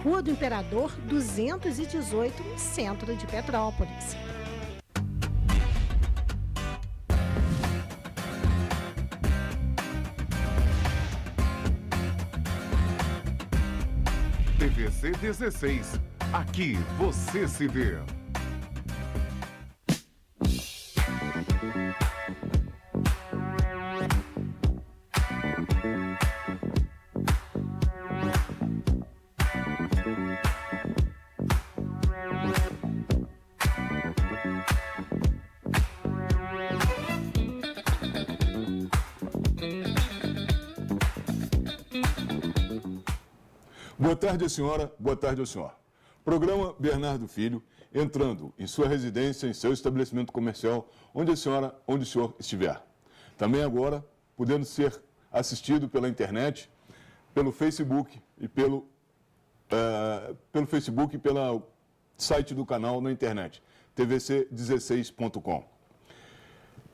Rua do Imperador 218, no centro de Petrópolis. TVC 16. Aqui você se vê. Boa tarde, senhora. Boa tarde ao senhor. Programa Bernardo Filho, entrando em sua residência, em seu estabelecimento comercial, onde o senhor estiver. Também agora, podendo ser assistido pela internet, pelo Facebook e pelo site do canal na internet, tvc16.com.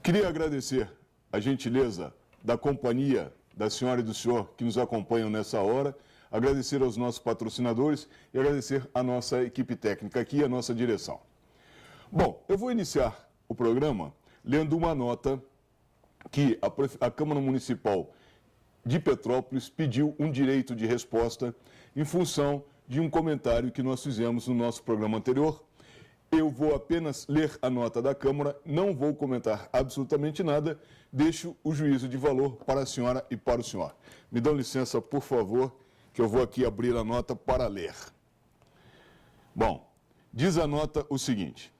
Queria agradecer a gentileza da companhia da senhora e do senhor que nos acompanham nessa hora, agradecer aos nossos patrocinadores e agradecer à nossa equipe técnica aqui e à nossa direção. Bom, eu vou iniciar o programa lendo uma nota que a Câmara Municipal de Petrópolis pediu um direito de resposta em função de um comentário que nós fizemos no nosso programa anterior. Eu vou apenas ler a nota da Câmara, não vou comentar absolutamente nada, deixo o juízo de valor para a senhora e para o senhor. Me dão licença, por favor, que eu vou aqui abrir a nota para ler. Bom, diz a nota o seguinte: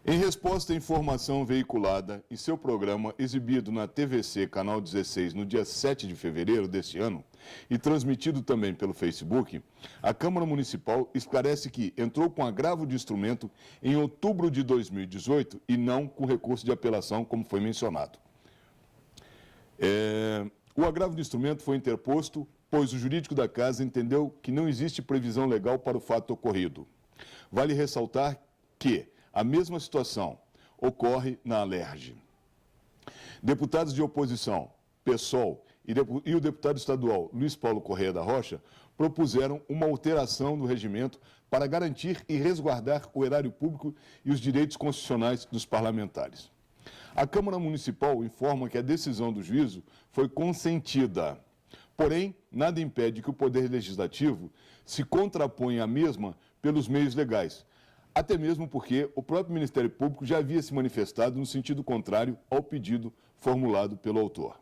em resposta à informação veiculada em seu programa exibido na TVC Canal 16 no dia 7 de fevereiro deste ano e transmitido também pelo Facebook, a Câmara Municipal esclarece que entrou com agravo de instrumento em outubro de 2018 e não com recurso de apelação, como foi mencionado. O agravo de instrumento foi interposto pois o jurídico da casa entendeu que não existe previsão legal para o fato ocorrido. Vale ressaltar que a mesma situação ocorre na Alerj. Deputados de oposição, PSOL e o deputado estadual Luiz Paulo Correia da Rocha propuseram uma alteração do regimento para garantir e resguardar o erário público e os direitos constitucionais dos parlamentares. A Câmara Municipal informa que a decisão do juízo foi consentida. Porém, nada impede que o Poder Legislativo se contraponha à mesma pelos meios legais, até mesmo porque o próprio Ministério Público já havia se manifestado no sentido contrário ao pedido formulado pelo autor.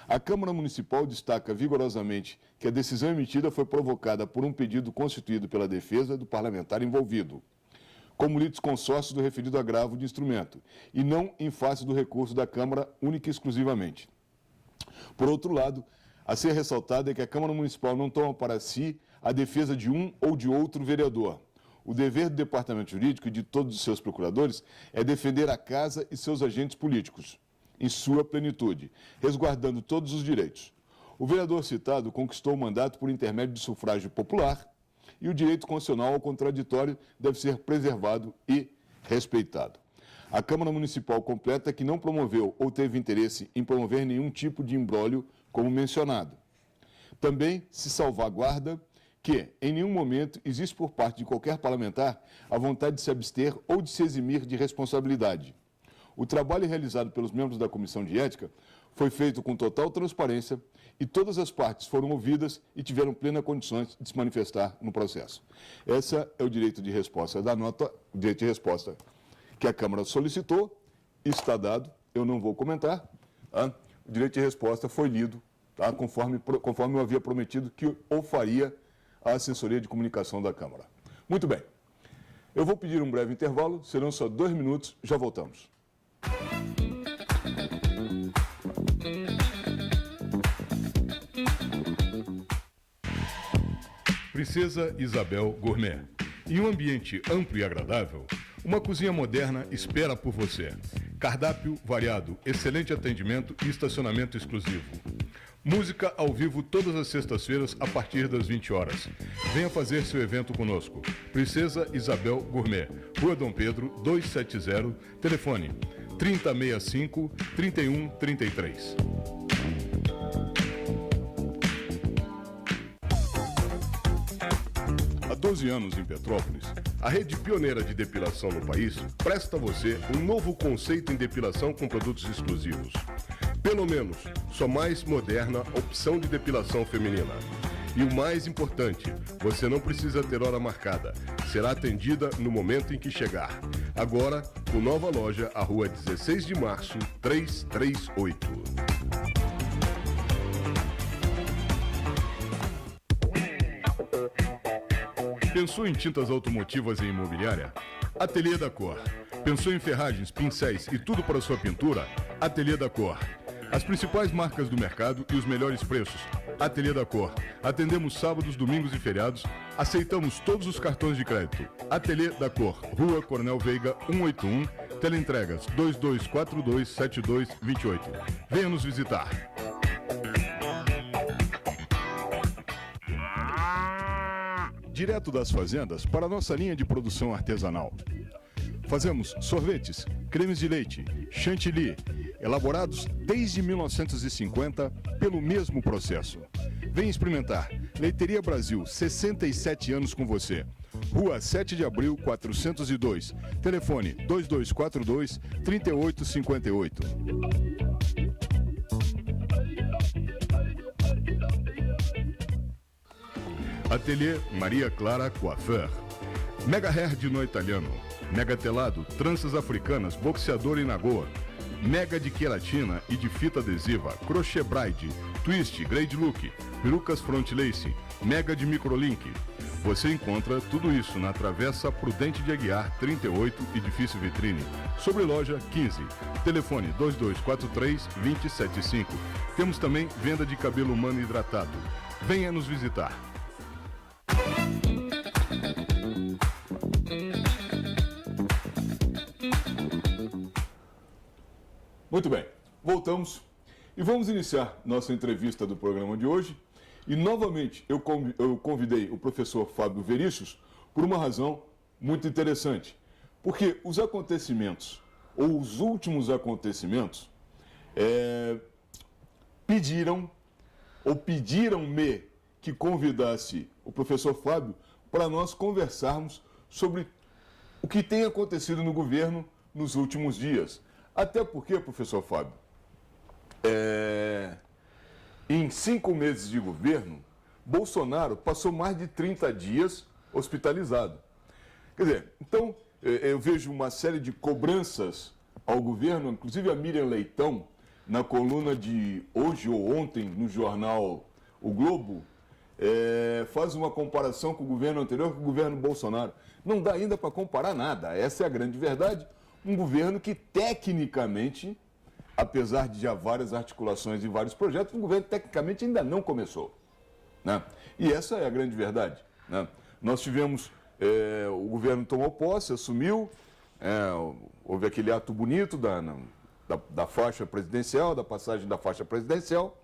A Câmara Municipal destaca vigorosamente que a decisão emitida foi provocada por um pedido constituído pela defesa do parlamentar envolvido, como litisconsórcio do referido agravo de instrumento, e não em face do recurso da Câmara única e exclusivamente. Por outro lado, a ser ressaltado é que a Câmara Municipal não toma para si a defesa de um ou de outro vereador. O dever do Departamento Jurídico e de todos os seus procuradores é defender a Casa e seus agentes políticos, em sua plenitude, resguardando todos os direitos. O vereador citado conquistou o mandato por intermédio de sufrágio popular e o direito constitucional ao contraditório deve ser preservado e respeitado. A Câmara Municipal completa que não promoveu ou teve interesse em promover nenhum tipo de imbróglio como mencionado. Também se salvaguarda que, em nenhum momento, existe por parte de qualquer parlamentar a vontade de se abster ou de se eximir de responsabilidade. O trabalho realizado pelos membros da Comissão de Ética foi feito com total transparência e todas as partes foram ouvidas e tiveram plenas condições de se manifestar no processo. Esse é o direito de resposta da nota, o direito de resposta que a Câmara solicitou, está dado, eu não vou comentar. Tá? O direito de resposta foi lido, tá? conforme eu havia prometido que eu faria a assessoria de comunicação da Câmara. Muito bem. Eu vou pedir um breve intervalo, serão só 2 minutos, já voltamos. Princesa Isabel Gourmet. Em um ambiente amplo e agradável, uma cozinha moderna espera por você. Cardápio variado, excelente atendimento e estacionamento exclusivo. Música ao vivo todas as sextas-feiras a partir das 20 horas. Venha fazer seu evento conosco. Princesa Isabel Gourmet, Rua Dom Pedro, 270, telefone 3065-3133. 12 anos em Petrópolis, a rede pioneira de depilação no país presta a você um novo conceito em depilação com produtos exclusivos. Pelo menos, sua mais moderna opção de depilação feminina. E o mais importante, você não precisa ter hora marcada. Será atendida no momento em que chegar. Agora, com nova loja, à Rua 16 de Março, 338. Pensou em tintas automotivas e imobiliária? Ateliê da Cor. Pensou em ferragens, pincéis e tudo para sua pintura? Ateliê da Cor. As principais marcas do mercado e os melhores preços. Ateliê da Cor. Atendemos sábados, domingos e feriados. Aceitamos todos os cartões de crédito. Ateliê da Cor. Rua Coronel Veiga, 181. Teleentregas 2242-7228. Venha nos visitar. Direto das fazendas para a nossa linha de produção artesanal. Fazemos sorvetes, cremes de leite, chantilly, elaborados desde 1950 pelo mesmo processo. Vem experimentar. Leiteria Brasil, 67 anos com você. Rua 7 de Abril, 402. Telefone 2242-3858. Ateliê Maria Clara Coiffeur. Mega hair de no italiano. Mega telado, tranças africanas, boxeador em Nagoa. Mega de queratina e de fita adesiva, crochê braid, twist, grade look, perucas front lace, mega de microlink. Você encontra tudo isso na Travessa Prudente de Aguiar, 38, Edifício Vitrine. Sobre loja 15. Telefone 2243-275. Temos também venda de cabelo humano hidratado. Venha nos visitar. Muito bem, voltamos e vamos iniciar nossa entrevista do programa de hoje. E novamente eu convidei o professor Fábio Verícius por uma razão muito interessante. Porque os acontecimentos, ou os últimos acontecimentos, pediram-me que convidasse o professor Fábio para nós conversarmos sobre o que tem acontecido no governo nos últimos dias. Até porque, professor Fábio, em 5 meses de governo, Bolsonaro passou mais de 30 dias hospitalizado. Quer dizer, então, eu vejo uma série de cobranças ao governo, inclusive a Miriam Leitão, na coluna de hoje ou ontem, no jornal O Globo, faz uma comparação com o governo anterior, com o governo Bolsonaro. Não dá ainda para comparar nada, essa é a grande verdade. Um governo que, tecnicamente, apesar de já várias articulações e vários projetos, o governo, tecnicamente, ainda não começou. Né? E essa é a grande verdade. Né? Nós tivemos, o governo tomou posse, assumiu, houve aquele ato bonito da faixa presidencial, da passagem da faixa presidencial.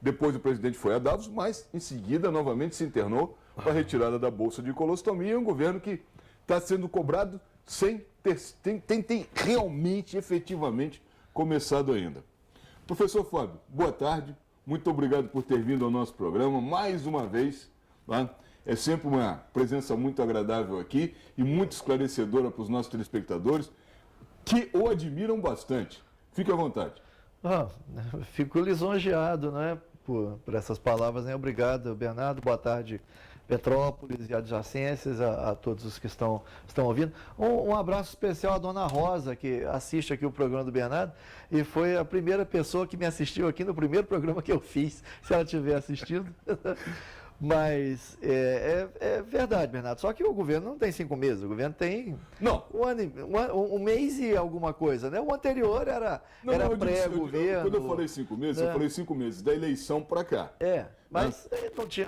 Depois o presidente foi a Davos, mas, em seguida, novamente se internou para a retirada da Bolsa de Colostomia. É um governo que está sendo cobrado sem tem realmente, efetivamente, começado ainda. Professor Fábio, boa tarde. Muito obrigado por ter vindo ao nosso programa mais uma vez. Tá? É sempre uma presença muito agradável aqui e muito esclarecedora para os nossos telespectadores, que o admiram bastante. Fique à vontade. Fico lisonjeado, né, por essas palavras. Né? Obrigado, Bernardo. Boa tarde, Petrópolis e adjacências, a todos os que estão ouvindo. Um abraço especial à dona Rosa, que assiste aqui o programa do Bernardo, e foi a primeira pessoa que me assistiu aqui no primeiro programa que eu fiz, se ela estiver assistindo. Mas é verdade, Bernardo. Só que o governo não tem 5 meses, o governo tem um mês e alguma coisa, né? O anterior era pré-governo. Quando eu falei 5 meses, né? Eu falei 5 meses da eleição para cá. Mas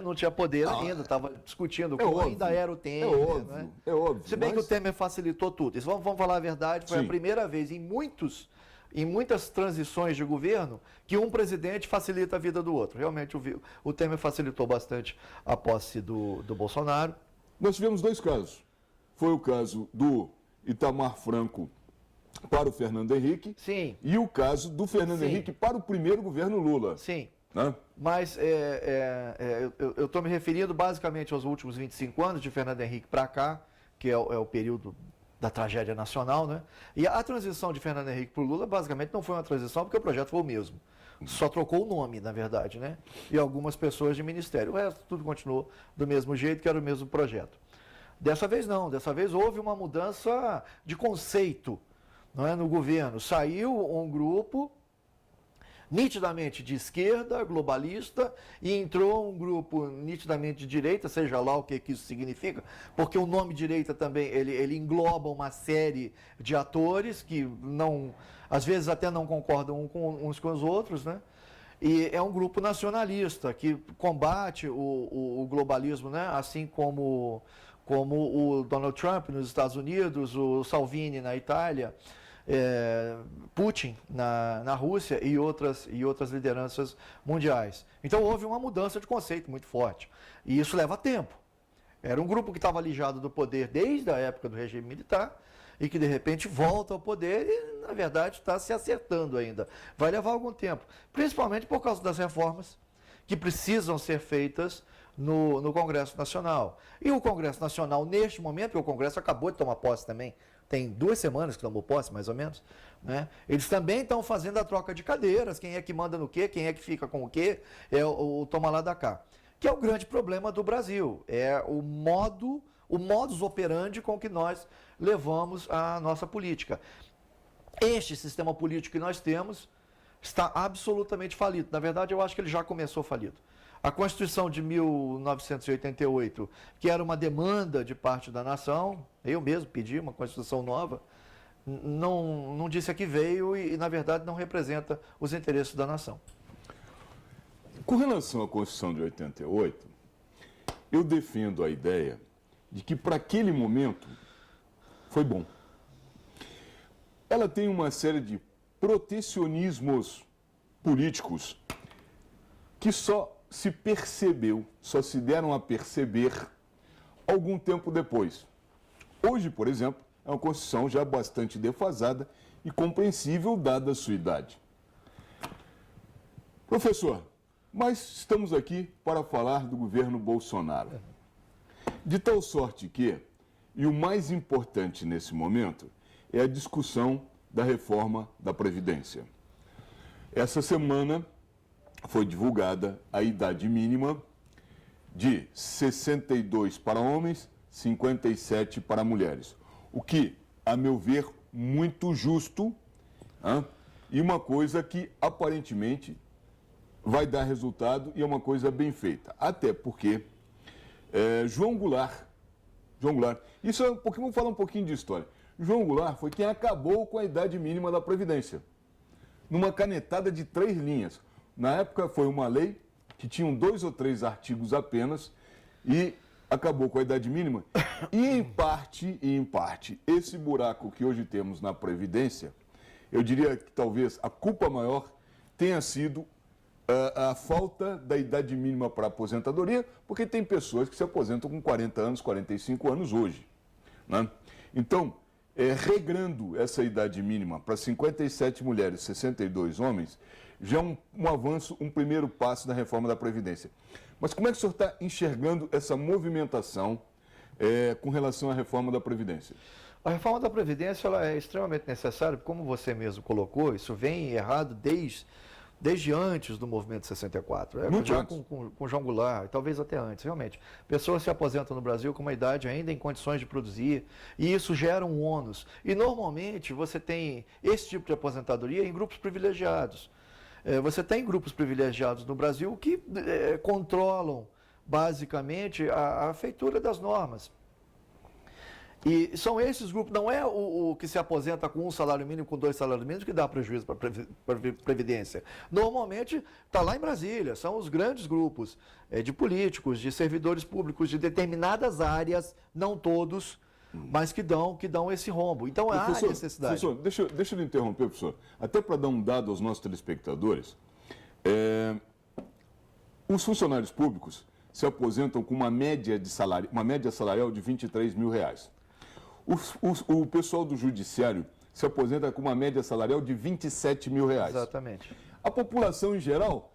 não tinha poder ainda, estava discutindo como óbvio, ainda era o Temer. É óbvio, né? É óbvio. Se bem que o Temer facilitou tudo. Isso, vamos falar a verdade, foi a primeira vez em muitas transições de governo que um presidente facilita a vida do outro. Realmente o Temer facilitou bastante a posse do Bolsonaro. Nós tivemos 2 casos. Foi o caso do Itamar Franco para o Fernando Henrique. Sim. E o caso do Fernando Henrique para o primeiro governo Lula. Sim. né? Mas eu estou me referindo basicamente aos últimos 25 anos, de Fernando Henrique para cá, que é o período da tragédia nacional, né? E a transição de Fernando Henrique para o Lula, basicamente, não foi uma transição, porque o projeto foi o mesmo. Só trocou o nome, na verdade, né? E algumas pessoas de ministério. O resto tudo continuou do mesmo jeito, que era o mesmo projeto. Dessa vez não, dessa vez houve uma mudança de conceito, não é, no governo. Saiu um grupo nitidamente de esquerda, globalista, e entrou um grupo nitidamente de direita, seja lá o que isso significa, porque o nome direita também, ele engloba uma série de atores que não, às vezes até não concordam uns com os outros, né? E é um grupo nacionalista que combate o globalismo, né? Assim como o Donald Trump nos Estados Unidos, o Salvini na Itália, Putin na Rússia e outras lideranças mundiais. Então houve uma mudança de conceito muito forte. E isso leva tempo. Era um grupo que estava alijado do poder desde a época do regime militar e que de repente volta ao poder e, na verdade, está se acertando ainda. Vai levar algum tempo, principalmente por causa das reformas que precisam ser feitas no Congresso Nacional. E o Congresso Nacional, neste momento, porque o Congresso acabou de tomar posse também, tem 2 semanas que tomou posse, mais ou menos, né? Eles também estão fazendo a troca de cadeiras, quem é que manda no quê, quem é que fica com o quê, é o toma lá da cá. Que é o grande problema do Brasil, é o modus operandi com que nós levamos a nossa política. Este sistema político que nós temos está absolutamente falido. Na verdade, eu acho que ele já começou falido. A Constituição de 1988, que era uma demanda de parte da nação, eu mesmo pedi uma Constituição nova, não disse a que veio e, na verdade, não representa os interesses da nação. Com relação à Constituição de 88, eu defendo a ideia de que, para aquele momento, foi bom. Ela tem uma série de protecionismos políticos que só se percebeu, só se deram a perceber algum tempo depois. Hoje, por exemplo, é uma Constituição já bastante defasada e compreensível dada a sua idade. Professor, mas estamos aqui para falar do governo Bolsonaro. De tal sorte que, e o mais importante nesse momento, é a discussão da reforma da Previdência. Essa semana foi divulgada a idade mínima de 62 para homens, 57 para mulheres. O que, a meu ver, muito justo, e uma coisa que aparentemente vai dar resultado e é uma coisa bem feita. Até porque João Goulart, isso é porque vamos falar um pouquinho de história. João Goulart foi quem acabou com a idade mínima da Previdência, numa canetada de 3 linhas. Na época foi uma lei que tinha 2 ou 3 artigos apenas e acabou com a idade mínima. E em parte, esse buraco que hoje temos na Previdência, eu diria que talvez a culpa maior tenha sido a falta da idade mínima para aposentadoria, porque tem pessoas que se aposentam com 40 anos, 45 anos hoje, né? Então, regrando essa idade mínima para 57 mulheres, 62 homens, já é um avanço, um primeiro passo na reforma da Previdência. Mas como é que o senhor está enxergando essa movimentação com relação à reforma da Previdência? A reforma da Previdência ela é extremamente necessária, como você mesmo colocou, isso vem errado desde antes do movimento 64. Já com João Goulart, talvez até antes, realmente. Pessoas se aposentam no Brasil com uma idade ainda em condições de produzir, e isso gera um ônus. E normalmente você tem esse tipo de aposentadoria em grupos privilegiados. Você tem grupos privilegiados no Brasil que controlam, basicamente, a feitura das normas. E são esses grupos, não é o que se aposenta com 1 salário mínimo, com 2 salários mínimos, que dá prejuízo para a Previdência. Normalmente está lá em Brasília, são os grandes grupos de políticos, de servidores públicos, de determinadas áreas, não todos, mas que dão esse rombo. Então há necessidade. Professor, deixa eu lhe interromper, professor. Até para dar um dado aos nossos telespectadores, os funcionários públicos se aposentam com uma média salarial de R$23 mil. O pessoal do judiciário se aposenta com uma média salarial de R$27 mil. Exatamente. A população em geral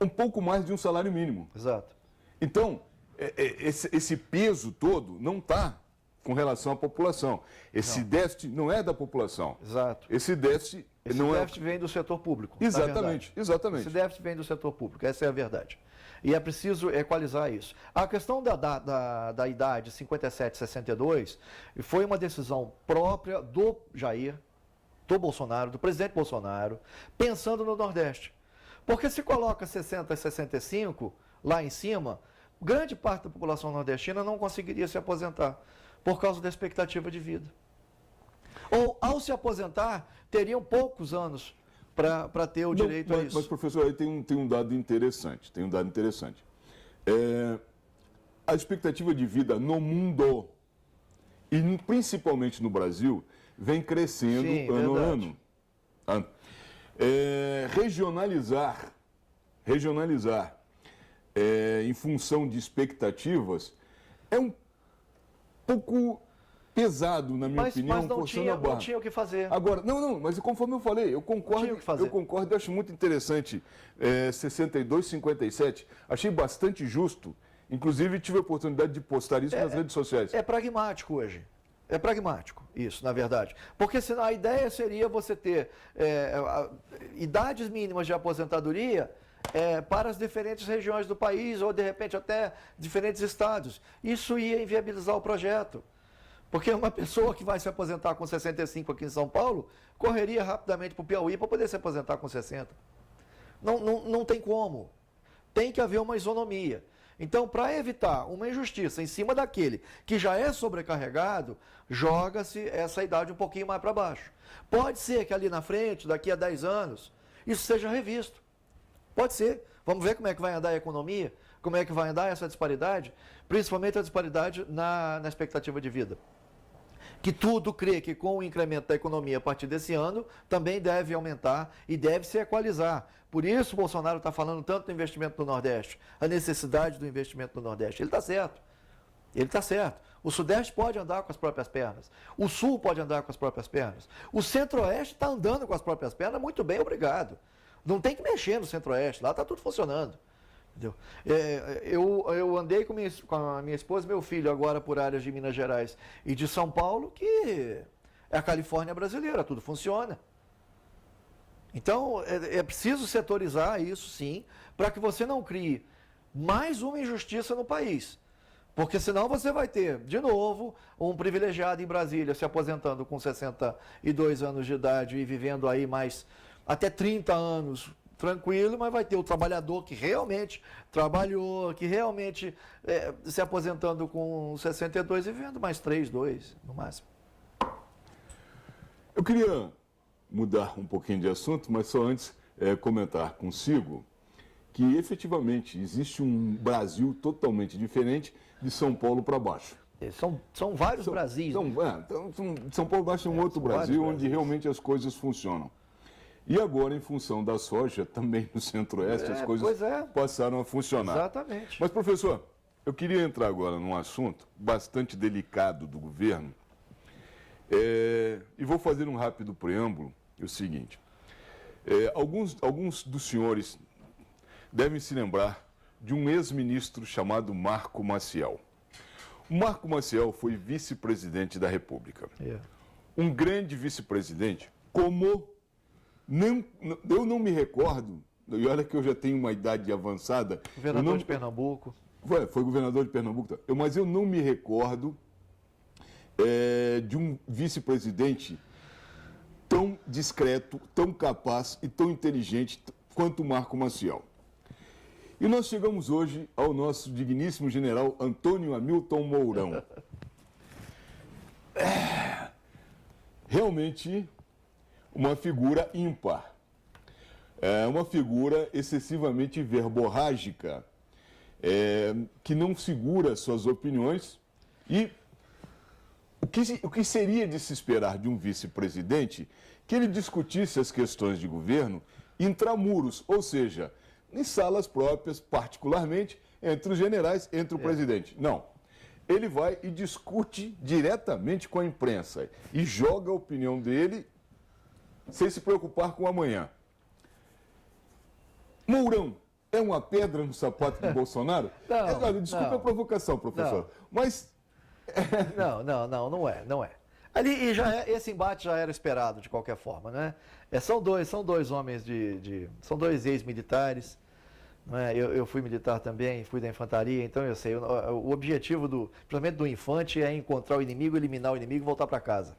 um pouco mais de um salário mínimo. Exato. Então, esse peso todo não está com relação à população. Esse déficit não é da população. Exato. Esse déficit Esse não déficit vem do setor público. Exatamente, exatamente. Esse déficit vem do setor público, essa é a verdade. E é preciso equalizar isso. A questão da idade 57, 62 foi uma decisão própria do Jair, do Bolsonaro, do presidente Bolsonaro, pensando no Nordeste. Porque se coloca 60 e 65 lá em cima, grande parte da população nordestina não conseguiria se aposentar por causa da expectativa de vida. Ou, ao se aposentar, teriam poucos anos para ter o direito a isso. Mas, professor, aí tem um dado interessante. A expectativa de vida no mundo, e principalmente no Brasil, vem crescendo ano a ano. Regionalizar em função de expectativas é um pouco pesado, na minha opinião, mas não tinha o que fazer. Agora, mas conforme eu falei, eu concordo e acho muito interessante 62, 57, achei bastante justo, inclusive tive a oportunidade de postar isso nas redes sociais. É pragmático hoje. É pragmático, isso, na verdade. Porque senão a ideia seria você ter idades mínimas de aposentadoria para as diferentes regiões do país ou, de repente, até diferentes estados. Isso ia inviabilizar o projeto. Porque uma pessoa que vai se aposentar com 65 aqui em São Paulo, correria rapidamente para o Piauí para poder se aposentar com 60. Não tem como. Tem que haver uma isonomia. Então, para evitar uma injustiça em cima daquele que já é sobrecarregado, joga-se essa idade um pouquinho mais para baixo. Pode ser que ali na frente, daqui a 10 anos, isso seja revisto. Pode ser. Vamos ver como é que vai andar a economia, como é que vai andar essa disparidade, principalmente a disparidade na expectativa de vida. Que tudo crê que com o incremento da economia a partir desse ano, também deve aumentar e deve se equalizar. Por isso o Bolsonaro está falando tanto do investimento no Nordeste, a necessidade do investimento no Nordeste. Ele está certo. Ele está certo. O Sudeste pode andar com as próprias pernas. O Sul pode andar com as próprias pernas. O Centro-Oeste está andando com as próprias pernas, muito bem, obrigado. Não tem que mexer no Centro-Oeste, lá está tudo funcionando. Entendeu? Eu andei com a minha esposa e meu filho agora por áreas de Minas Gerais e de São Paulo, que é a Califórnia brasileira, tudo funciona. Então, é preciso setorizar isso, sim, para que você não crie mais uma injustiça no país. Porque senão você vai ter, de novo, um privilegiado em Brasília se aposentando com 62 anos de idade e vivendo aí mais até 30 anos tranquilo, mas vai ter o trabalhador que realmente trabalhou, que realmente se aposentando com 62 e vivendo mais 3, 2 no máximo. Eu queria mudar um pouquinho de assunto, mas só antes comentar consigo que efetivamente existe um Brasil totalmente diferente de São Paulo para baixo. São vários Brasis. São Paulo para baixo é um outro Brasil onde realmente as coisas funcionam. E agora, em função da soja, também no Centro-Oeste, as coisas passaram a funcionar. Exatamente. Mas, professor, eu queria entrar agora num assunto bastante delicado do governo. E vou fazer um rápido preâmbulo. É o seguinte, alguns dos senhores devem se lembrar de um ex-ministro chamado Marco Maciel. O Marco Maciel foi vice-presidente da República. Um grande vice-presidente, eu não me recordo, e olha que eu já tenho uma idade avançada. Governador de Pernambuco. Foi governador de Pernambuco, mas eu não me recordo de um vice-presidente tão discreto, tão capaz e tão inteligente quanto o Marco Maciel. E nós chegamos hoje ao nosso digníssimo general Antônio Hamilton Mourão. Realmente uma figura ímpar, uma figura excessivamente verborrágica, que não segura suas opiniões. E o que seria de se esperar de um vice-presidente que ele discutisse as questões de governo intramuros, ou seja, em salas próprias, particularmente entre os generais, entre o presidente. Não. Ele vai e discute diretamente com a imprensa e joga a opinião dele sem se preocupar com o amanhã. Mourão é uma pedra no sapato do Bolsonaro? Não, Olha, desculpa não. a provocação, professor, Não. mas... Não é. Ali, esse embate já era esperado de qualquer forma, né? São dois homens são dois ex-militares, né? Eu fui militar também, fui da infantaria, então eu sei, o objetivo principalmente do infante é encontrar o inimigo, eliminar o inimigo e voltar para casa.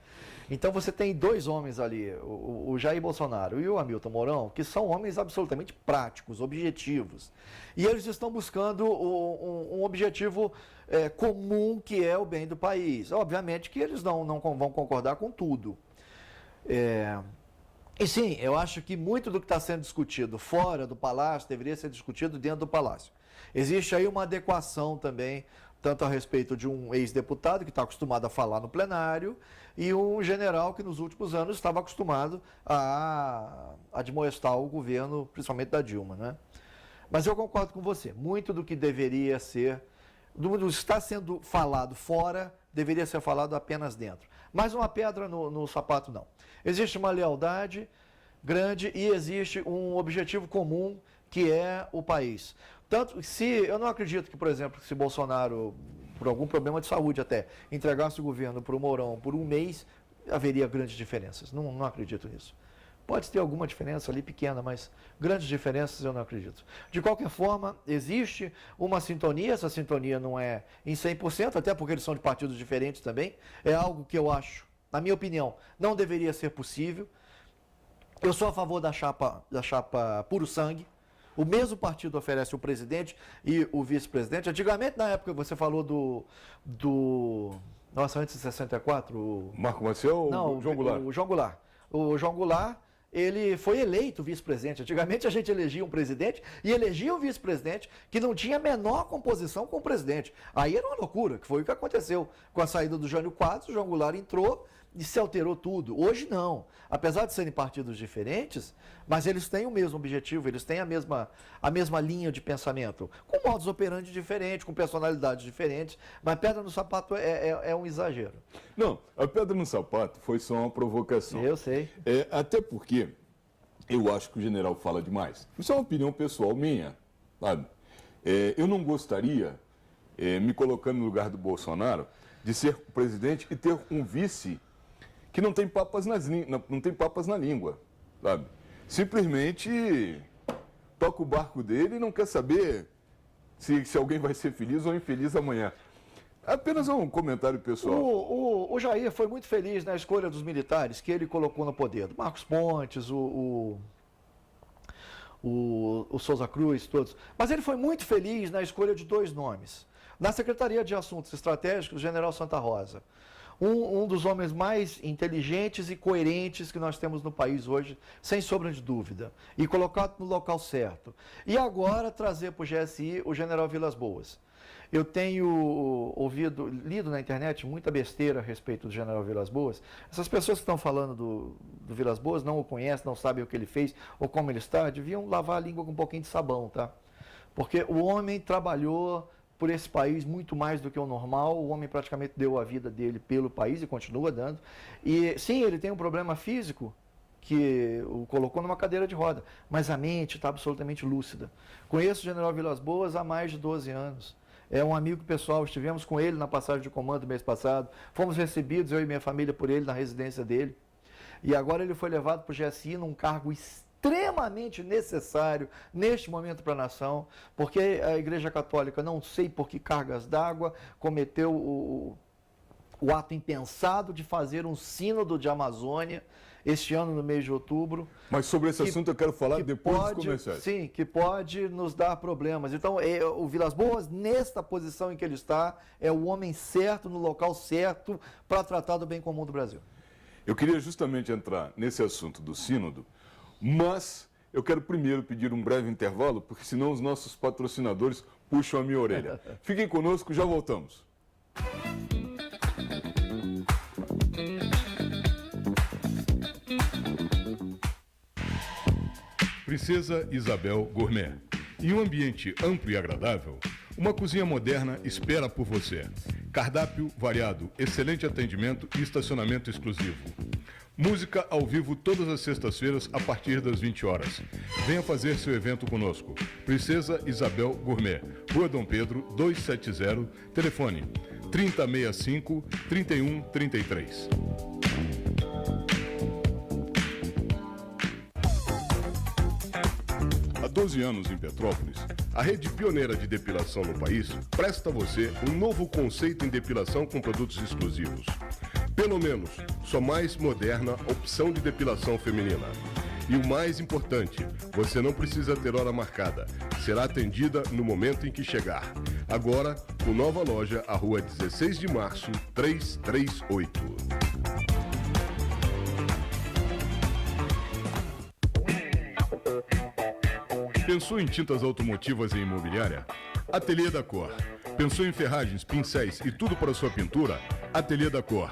Então você tem dois homens ali, o Jair Bolsonaro e o Hamilton Mourão, que são homens absolutamente práticos, objetivos. E eles estão buscando um objetivo comum, que é o bem do país. Obviamente que eles não vão concordar com tudo. E sim, eu acho que muito do que está sendo discutido fora do Palácio deveria ser discutido dentro do Palácio. Existe aí uma adequação também, tanto a respeito de um ex-deputado que está acostumado a falar no plenário e um general que nos últimos anos estava acostumado a admoestar o governo, principalmente da Dilma, né? Mas eu concordo com você, muito do que deveria ser, do que está sendo falado fora, deveria ser falado apenas dentro. Mas uma pedra no sapato, não. Existe uma lealdade grande e existe um objetivo comum, que é o país. Tanto eu não acredito que, por exemplo, se Bolsonaro, por algum problema de saúde até, entregasse o governo para o Mourão por um mês, haveria grandes diferenças. Não acredito nisso. Pode ter alguma diferença ali pequena, mas grandes diferenças eu não acredito. De qualquer forma, existe uma sintonia, essa sintonia não é em 100%, até porque eles são de partidos diferentes também. É algo que eu acho, na minha opinião, não deveria ser possível. Eu sou a favor da chapa puro sangue. O mesmo partido oferece o presidente e o vice-presidente. Antigamente, na época, você falou Nossa, antes de 64... Marco Maciel ou João Goulart? O João Goulart. O João Goulart, ele foi eleito vice-presidente. Antigamente, a gente elegia um presidente e elegia um vice-presidente que não tinha a menor composição com o presidente. Aí era uma loucura, que foi o que aconteceu com a saída do Jânio Quadros. O João Goulart entrou e se alterou tudo. Hoje não. Apesar de serem partidos diferentes, mas eles têm o mesmo objetivo, eles têm a mesma linha de pensamento, com modus operandi diferentes, com personalidades diferentes, mas pedra no sapato é um exagero. Não, a pedra no sapato foi só uma provocação. Eu sei. Até porque eu acho que o general fala demais. Isso é uma opinião pessoal minha, sabe? Eu não gostaria, me colocando no lugar do Bolsonaro, de ser presidente e ter um vice que não tem papas na língua, sabe? Simplesmente toca o barco dele e não quer saber se alguém vai ser feliz ou infeliz amanhã. Apenas um comentário pessoal. O Jair foi muito feliz na escolha dos militares que ele colocou no poder. Marcos Pontes, o Souza Cruz, todos. Mas ele foi muito feliz na escolha de dois nomes. Na Secretaria de Assuntos Estratégicos, o general Santa Rosa. Um dos homens mais inteligentes e coerentes que nós temos no país hoje, sem sombra de dúvida. E colocado no local certo. E agora trazer para o GSI o general Vilas Boas. Eu tenho lido na internet muita besteira a respeito do general Vilas Boas. Essas pessoas que estão falando do Vilas Boas não o conhecem, não sabem o que ele fez ou como ele está, deviam lavar a língua com um pouquinho de sabão, tá? Porque o homem trabalhou por esse país muito mais do que o normal. O homem praticamente deu a vida dele pelo país e continua dando. E sim, ele tem um problema físico que o colocou numa cadeira de roda, mas a mente está absolutamente lúcida. Conheço o general Vilas Boas há mais de 12 anos. É um amigo pessoal, estivemos com ele na passagem de comando mês passado, fomos recebidos, eu e minha família, por ele na residência dele. E agora ele foi levado para o GSI num cargo extremamente necessário neste momento para a nação, porque a Igreja Católica, não sei por que cargas d'água, cometeu o ato impensado de fazer um sínodo de Amazônia este ano, no mês de outubro. Mas sobre esse assunto eu quero falar depois dos comerciais. Sim, que pode nos dar problemas. Então, o Vilas Boas, nesta posição em que ele está, é o homem certo, no local certo, para tratar do bem comum do Brasil. Eu queria justamente entrar nesse assunto do sínodo, mas eu quero primeiro pedir um breve intervalo, porque senão os nossos patrocinadores puxam a minha orelha. Fiquem conosco, já voltamos. Princesa Isabel Gourmet. Em um ambiente amplo e agradável, uma cozinha moderna espera por você. Cardápio variado, excelente atendimento e estacionamento exclusivo. Música ao vivo todas as sextas-feiras a partir das 20 horas. Venha fazer seu evento conosco. Princesa Isabel Gourmet, Rua Dom Pedro, 270, telefone 3065-3133. Há 12 anos em Petrópolis, A rede pioneira de depilação no país presta a você um novo conceito em depilação com produtos exclusivos. Pelo menos, sua mais moderna opção de depilação feminina. E o mais importante, você não precisa ter hora marcada. Será atendida no momento em que chegar. Agora, com nova loja, à rua 16 de março, 338. Pensou em tintas automotivas e imobiliária? Ateliê da Cor. Pensou em ferragens, pincéis e tudo para sua pintura? Ateliê da Cor.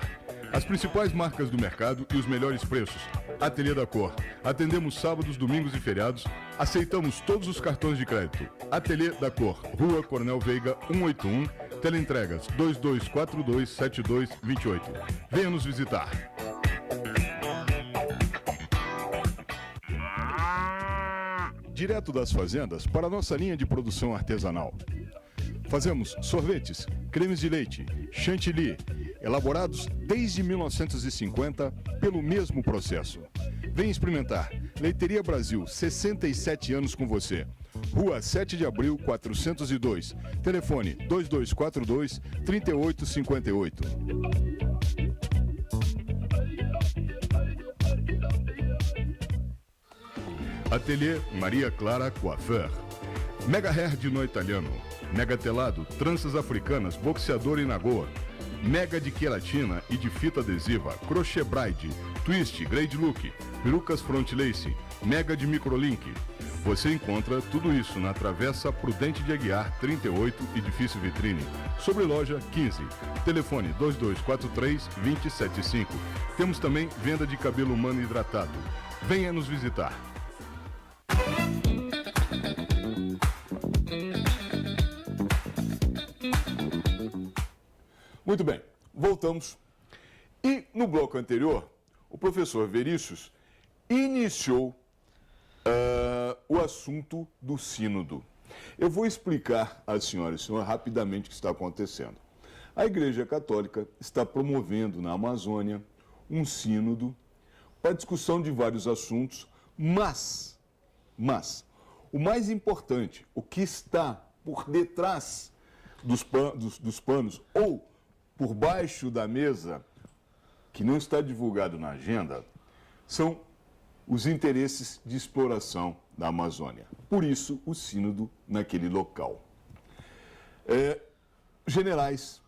As principais marcas do mercado e os melhores preços. Ateliê da Cor. Atendemos sábados, domingos e feriados. Aceitamos todos os cartões de crédito. Ateliê da Cor. Rua Coronel Veiga, 181. Teleentregas 2242-7228. Venha nos visitar. Direto das fazendas para a nossa linha de produção artesanal. Fazemos sorvetes, cremes de leite, chantilly, elaborados desde 1950 pelo mesmo processo. Venha experimentar. Leiteria Brasil, 67 anos com você. Rua 7 de Abril, 402. Telefone 2242-3858. Ateliê Maria Clara Coiffeur. Mega hair de nó italiano. Mega telado, tranças africanas, boxeador e nagoa. Mega de queratina e de fita adesiva, crochê braid, twist, grade look, perucas front lace, mega de microlink. Você encontra tudo isso na Travessa Prudente de Aguiar, 38, Edifício Vitrine. Sobre loja 15. Telefone 2243-2075. Temos também venda de cabelo humano hidratado. Venha nos visitar. Muito bem, voltamos. E no bloco anterior, o professor Verícius iniciou o assunto do sínodo. Eu vou explicar às senhoras e senhores rapidamente o que está acontecendo. A Igreja Católica está promovendo na Amazônia um sínodo para discussão de vários assuntos, mas o mais importante, o que está por detrás dos panos ou por baixo da mesa, que não está divulgado na agenda, são os interesses de exploração da Amazônia. Por isso, o sínodo naquele local. Generais,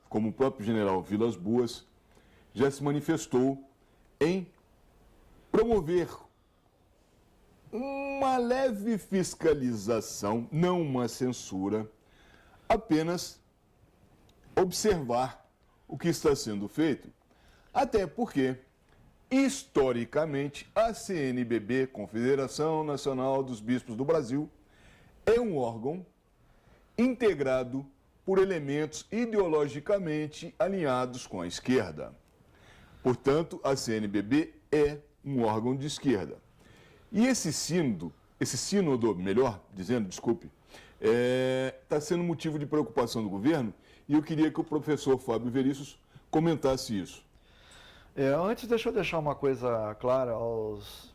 como o próprio general Vilas Boas, já se manifestou em promover uma leve fiscalização, não uma censura, apenas observar o que está sendo feito, até porque, historicamente, a CNBB, Confederação Nacional dos Bispos do Brasil, é um órgão integrado por elementos ideologicamente alinhados com a esquerda. Portanto, a CNBB é um órgão de esquerda. E esse sínodo, melhor dizendo, desculpe, está sendo motivo de preocupação do governo, e eu queria que o professor Fábio Verícius comentasse isso. Antes, deixa eu deixar uma coisa clara aos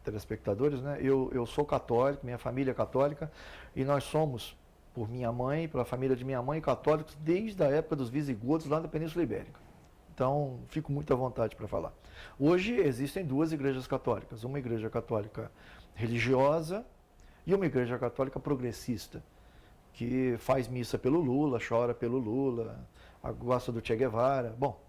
telespectadores, né? Eu sou católico, minha família é católica, e nós somos, por minha mãe, pela família de minha mãe, católicos desde a época dos visigodos lá da Península Ibérica. Então, fico muito à vontade para falar. Hoje existem duas igrejas católicas, uma igreja católica religiosa e uma igreja católica progressista, que faz missa pelo Lula, chora pelo Lula, gosta do Che Guevara. Bom,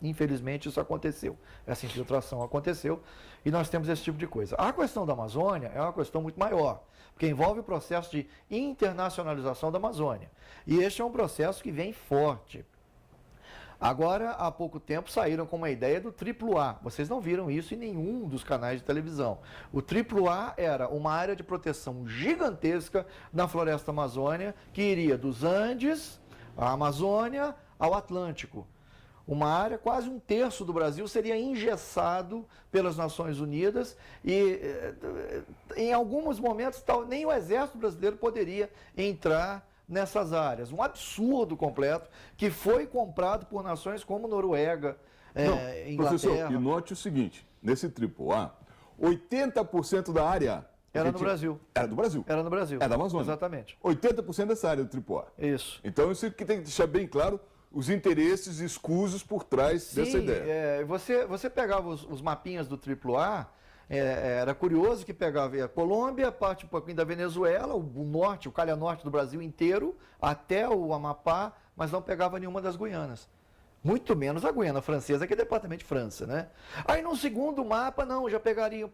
infelizmente isso aconteceu, essa infiltração aconteceu e nós temos esse tipo de coisa. A questão da Amazônia é uma questão muito maior, porque envolve o processo de internacionalização da Amazônia. E este é um processo que vem forte. Agora, há pouco tempo, saíram com uma ideia do AAA. Vocês não viram isso em nenhum dos canais de televisão. O AAA era uma área de proteção gigantesca na floresta amazônica, que iria dos Andes, à Amazônia, ao Atlântico. uma área, quase um terço do Brasil seria engessado pelas Nações Unidas e, em alguns momentos, nem o Exército Brasileiro poderia entrar nessas áreas. Um absurdo completo que foi comprado por nações como Noruega, Inglaterra. Professor, e note o seguinte, nesse AAA, 80% da área... Era no Brasil. Era do Brasil. Era no Brasil. Era da Amazônia. Exatamente. 80% dessa área do AAA. Isso. Então, isso que tem que deixar bem claro os interesses escusos por trás dessa ideia. Você pegava os mapinhas do AAA, era curioso que pegava a Colômbia, parte um pouquinho da Venezuela, o norte, o calha norte do Brasil inteiro, até o Amapá, mas não pegava nenhuma das Guianas. Muito menos a Guiana Francesa, que é departamento de França, né? Aí no segundo mapa, não, já pegariam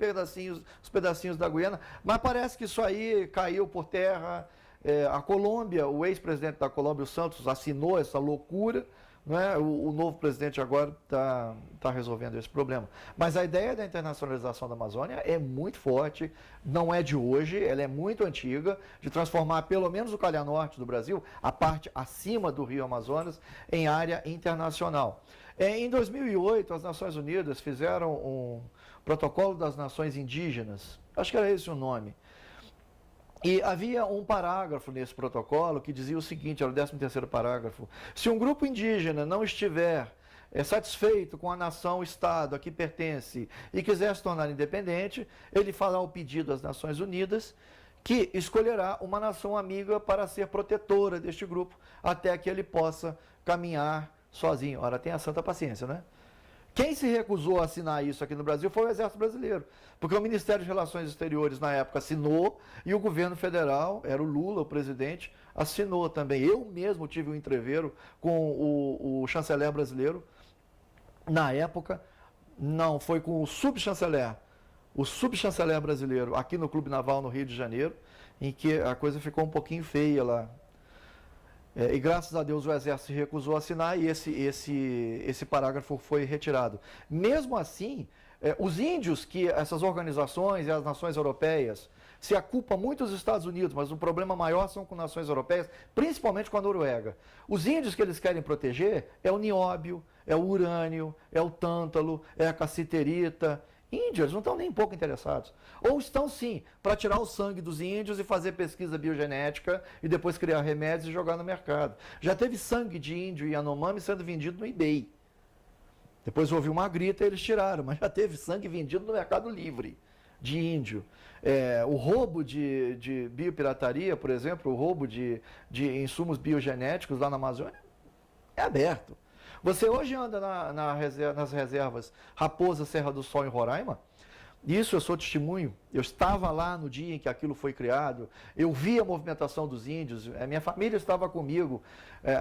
os pedacinhos da Guiana, mas parece que isso aí caiu por terra. A Colômbia, o ex-presidente da Colômbia, o Santos, assinou essa loucura, né? O novo presidente agora está resolvendo esse problema. Mas a ideia da internacionalização da Amazônia é muito forte, não é de hoje, ela é muito antiga, de transformar pelo menos o calha norte do Brasil, a parte acima do Rio Amazonas, em área internacional. Em 2008, as Nações Unidas fizeram um protocolo das nações indígenas, acho que era esse o nome. E havia um parágrafo nesse protocolo que dizia o seguinte, era o 13º parágrafo: se um grupo indígena não estiver satisfeito com a nação-estado a que pertence e quiser se tornar independente, ele fará o pedido às Nações Unidas, que escolherá uma nação amiga para ser protetora deste grupo, até que ele possa caminhar sozinho. Ora, tenha santa paciência, né? Quem se recusou a assinar isso aqui no Brasil foi o Exército Brasileiro, porque o Ministério de Relações Exteriores, na época, assinou, e o governo federal, era o Lula, o presidente, assinou também. Eu mesmo tive um entreveiro com o chanceler brasileiro, na época, não, foi com o subchanceler brasileiro, aqui no Clube Naval, no Rio de Janeiro, em que a coisa ficou um pouquinho feia lá. E graças a Deus o Exército se recusou a assinar e esse parágrafo foi retirado. Mesmo assim, os índios que essas organizações e as nações europeias se aculpam muito os Estados Unidos, mas o problema maior são com nações europeias, principalmente com a Noruega. Os índios que eles querem proteger é o nióbio, é o urânio, é o tântalo, é a cassiterita. Índios, eles não estão nem um pouco interessados. Ou estão sim, para tirar o sangue dos índios e fazer pesquisa biogenética e depois criar remédios e jogar no mercado. Já teve sangue de índio e Yanomami sendo vendido no eBay. Depois houve uma grita e eles tiraram, mas já teve sangue vendido no Mercado Livre de índio. O roubo de biopirataria, por exemplo, o roubo de insumos biogenéticos lá na Amazônia é aberto. Você hoje anda nas reservas Raposa, Serra do Sol, em Roraima. Isso eu sou testemunho. Eu estava lá no dia em que aquilo foi criado. Eu vi a movimentação dos índios. A minha família estava comigo.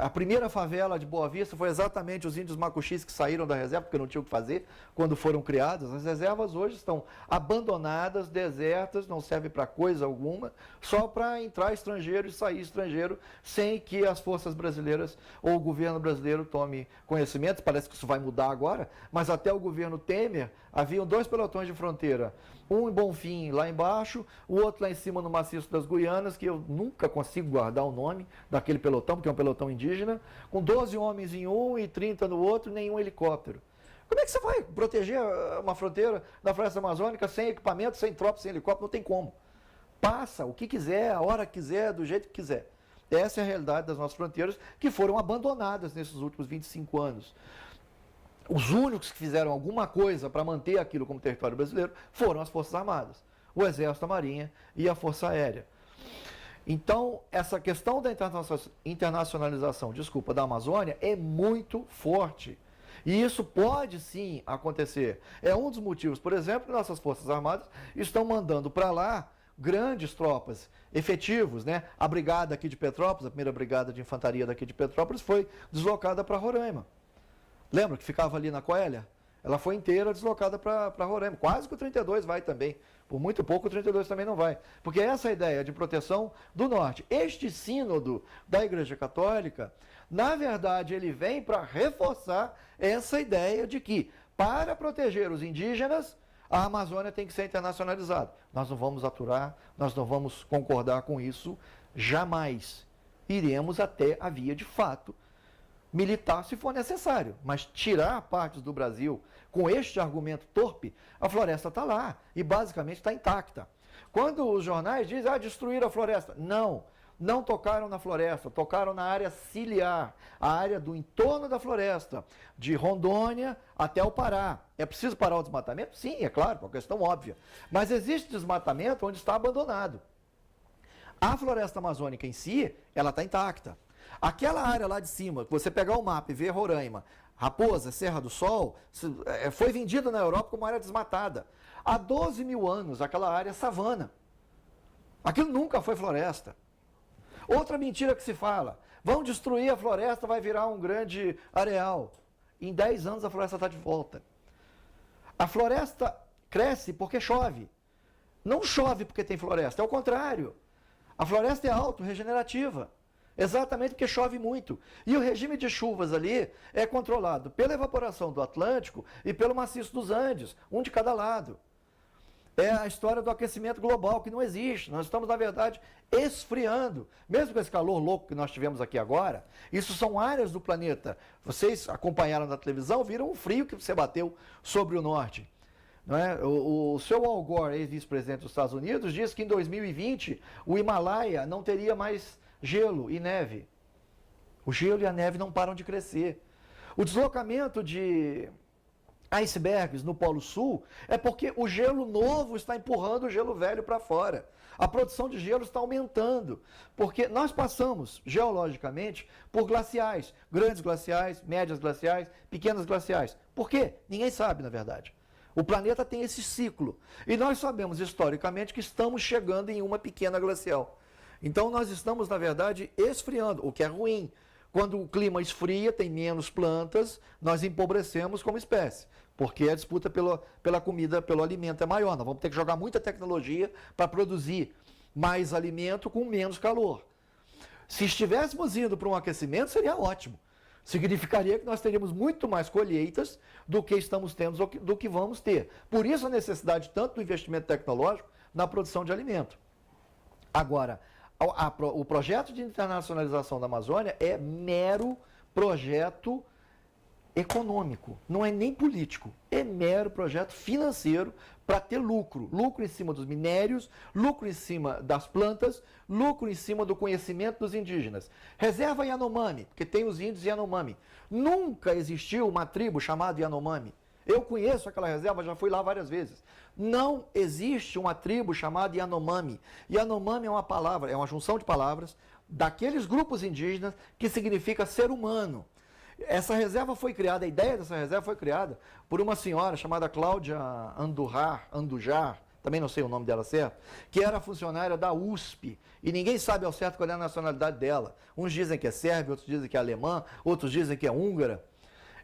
A primeira favela de Boa Vista foi exatamente os índios macuxis que saíram da reserva, porque não tinham o que fazer quando foram criadas. As reservas hoje estão abandonadas, desertas, não servem para coisa alguma, só para entrar estrangeiro e sair estrangeiro, sem que as forças brasileiras ou o governo brasileiro tome conhecimento. Parece que isso vai mudar agora, mas até o governo Temer, haviam 2 pelotões de fronteira. Um em Bonfim, lá embaixo, o outro lá em cima no maciço das Guianas, que eu nunca consigo guardar o nome daquele pelotão, porque é um pelotão indígena, com 12 homens em um e 30 no outro, nenhum helicóptero. Como é que você vai proteger uma fronteira da floresta amazônica sem equipamento, sem tropa, sem helicóptero? Não tem como. Passa o que quiser, a hora que quiser, do jeito que quiser. Essa é a realidade das nossas fronteiras, que foram abandonadas nesses últimos 25 anos. Os únicos que fizeram alguma coisa para manter aquilo como território brasileiro foram as Forças Armadas, o Exército, a Marinha e a Força Aérea. Então, essa questão da internacionalização, da Amazônia é muito forte. E isso pode sim acontecer. É um dos motivos, por exemplo, que nossas Forças Armadas estão mandando para lá grandes tropas, efetivos, né? A brigada aqui de Petrópolis, a primeira brigada de infantaria daqui de Petrópolis, foi deslocada para Roraima. Lembra que ficava ali na Coelha? Ela foi inteira deslocada para Roraima. Quase que o 32 vai também. Por muito pouco o 32 também não vai. Porque essa ideia de proteção do norte. Este sínodo da Igreja Católica, na verdade, ele vem para reforçar essa ideia de que, para proteger os indígenas, a Amazônia tem que ser internacionalizada. Nós não vamos aturar, nós não vamos concordar com isso jamais. Iremos até a via de fato militar se for necessário, mas tirar partes do Brasil com este argumento torpe, a floresta está lá e basicamente está intacta. Quando os jornais dizem, destruíram a floresta, não tocaram na floresta, tocaram na área ciliar, a área do entorno da floresta, de Rondônia até o Pará. É preciso parar o desmatamento? Sim, é claro, é uma questão óbvia. Mas existe desmatamento onde está abandonado. A floresta amazônica em si, ela está intacta. Aquela área lá de cima, que você pegar o mapa e ver Roraima, Raposa, Serra do Sol, foi vendida na Europa como área desmatada. Há 12 mil anos, aquela área é savana. Aquilo nunca foi floresta. Outra mentira que se fala, vão destruir a floresta, vai virar um grande areal. Em 10 anos a floresta está de volta. A floresta cresce porque chove. Não chove porque tem floresta, é o contrário. A floresta é autorregenerativa. Exatamente porque chove muito. E o regime de chuvas ali é controlado pela evaporação do Atlântico e pelo maciço dos Andes, um de cada lado. É a história do aquecimento global, que não existe. Nós estamos, na verdade, esfriando. Mesmo com esse calor louco que nós tivemos aqui agora, isso são áreas do planeta. Vocês acompanharam na televisão, viram o frio que você bateu sobre o norte. Não é? O seu Al Gore, ex-vice-presidente dos Estados Unidos, disse que em 2020 o Himalaia não teria mais gelo e neve. O gelo e a neve não param de crescer. O deslocamento de icebergs no Polo Sul é porque o gelo novo está empurrando o gelo velho para fora. A produção de gelo está aumentando, porque nós passamos, geologicamente, por glaciais, grandes glaciais, médias glaciais, pequenas glaciais. Por quê? Ninguém sabe, na verdade. O planeta tem esse ciclo. E nós sabemos, historicamente, que estamos chegando em uma pequena glacial. Então, nós estamos, na verdade, esfriando, o que é ruim. Quando o clima esfria, tem menos plantas, nós empobrecemos como espécie, porque a disputa pela comida, pelo alimento é maior. Nós vamos ter que jogar muita tecnologia para produzir mais alimento com menos calor. Se estivéssemos indo para um aquecimento, seria ótimo. Significaria que nós teríamos muito mais colheitas do que estamos tendo, do que vamos ter. Por isso a necessidade tanto do investimento tecnológico na produção de alimento. Agora, o projeto de internacionalização da Amazônia é mero projeto econômico, não é nem político, é mero projeto financeiro para ter lucro. Lucro em cima dos minérios, lucro em cima das plantas, lucro em cima do conhecimento dos indígenas. Reserva Yanomami, porque tem os índios Yanomami. Nunca existiu uma tribo chamada Yanomami. Eu conheço aquela reserva, já fui lá várias vezes. Não existe uma tribo chamada Yanomami. Yanomami é uma palavra, é uma junção de palavras daqueles grupos indígenas que significa ser humano. Essa reserva foi criada, a ideia dessa reserva foi criada por uma senhora chamada Cláudia Andujar, também não sei o nome dela certo, que era funcionária da USP. E ninguém sabe ao certo qual é a nacionalidade dela. Uns dizem que é sérvia, outros dizem que é alemã, outros dizem que é húngara.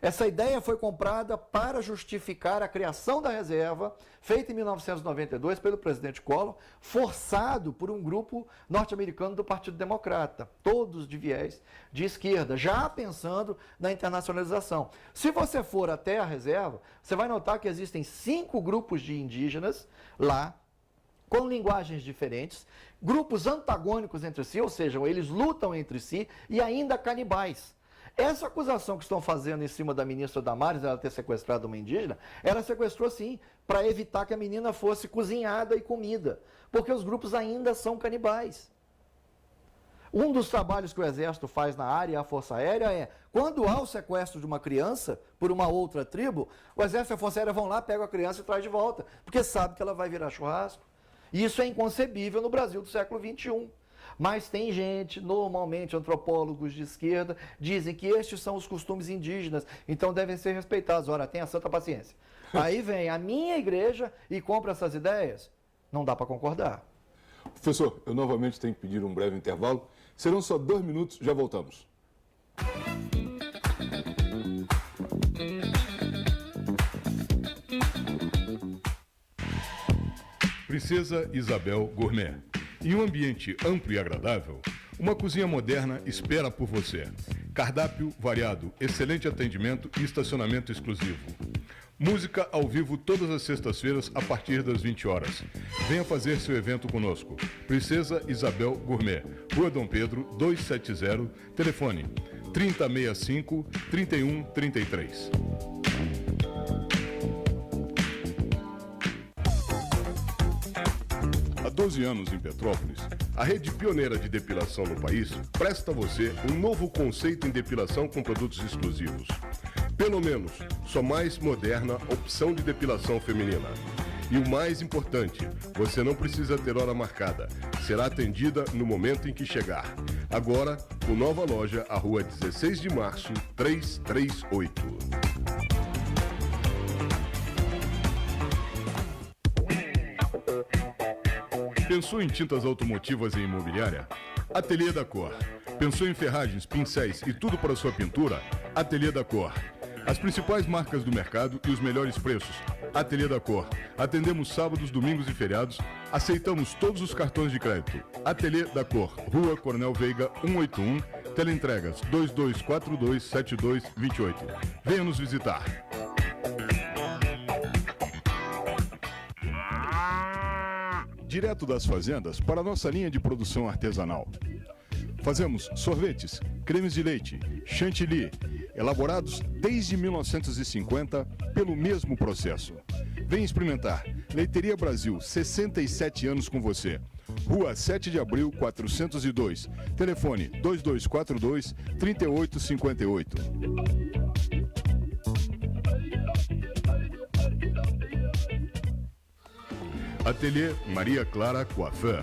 Essa ideia foi comprada para justificar a criação da reserva, feita em 1992 pelo presidente Collor, forçado por um grupo norte-americano do Partido Democrata, todos de viés de esquerda, já pensando na internacionalização. Se você for até a reserva, você vai notar que existem 5 grupos de indígenas lá, com linguagens diferentes, grupos antagônicos entre si, ou seja, eles lutam entre si e ainda canibais. Essa acusação que estão fazendo em cima da ministra Damares, ela ter sequestrado uma indígena, ela sequestrou sim, para evitar que a menina fosse cozinhada e comida, porque os grupos ainda são canibais. Um dos trabalhos que o Exército faz na área, a Força Aérea, é, quando há o sequestro de uma criança por uma outra tribo, o Exército e a Força Aérea vão lá, pegam a criança e traz de volta, porque sabe que ela vai virar churrasco. E isso é inconcebível no Brasil do século XXI. Mas tem gente, normalmente antropólogos de esquerda, dizem que estes são os costumes indígenas, então devem ser respeitados. Ora, tenha santa paciência. Aí vem a minha igreja e compra essas ideias? Não dá para concordar. Professor, eu novamente tenho que pedir um breve intervalo. Serão só 2 minutos, já voltamos. Princesa Isabel Gourmet. Em um ambiente amplo e agradável, uma cozinha moderna espera por você. Cardápio variado, excelente atendimento e estacionamento exclusivo. Música ao vivo todas as sextas-feiras a partir das 20 horas. Venha fazer seu evento conosco. Princesa Isabel Gourmet, Rua Dom Pedro, 270, telefone 3065-3133. Há 12 anos em Petrópolis, a rede pioneira de depilação no país presta a você um novo conceito em depilação com produtos exclusivos. Pelo menos, sua mais moderna opção de depilação feminina. E o mais importante, você não precisa ter hora marcada. Será atendida no momento em que chegar. Agora, com nova loja, à rua 16 de março, 338. Pensou em tintas automotivas e imobiliária? Ateliê da Cor. Pensou em ferragens, pincéis e tudo para sua pintura? Ateliê da Cor. As principais marcas do mercado e os melhores preços. Ateliê da Cor. Atendemos sábados, domingos e feriados. Aceitamos todos os cartões de crédito. Ateliê da Cor. Rua Coronel Veiga, 181. Teleentregas 2242-7228. Venha nos visitar. Direto das fazendas para a nossa linha de produção artesanal. Fazemos sorvetes, cremes de leite, chantilly, elaborados desde 1950 pelo mesmo processo. Vem experimentar. Leiteria Brasil, 67 anos com você. Rua 7 de Abril, 402. Telefone 2242-3858. Ateliê Maria Clara Coiffeur.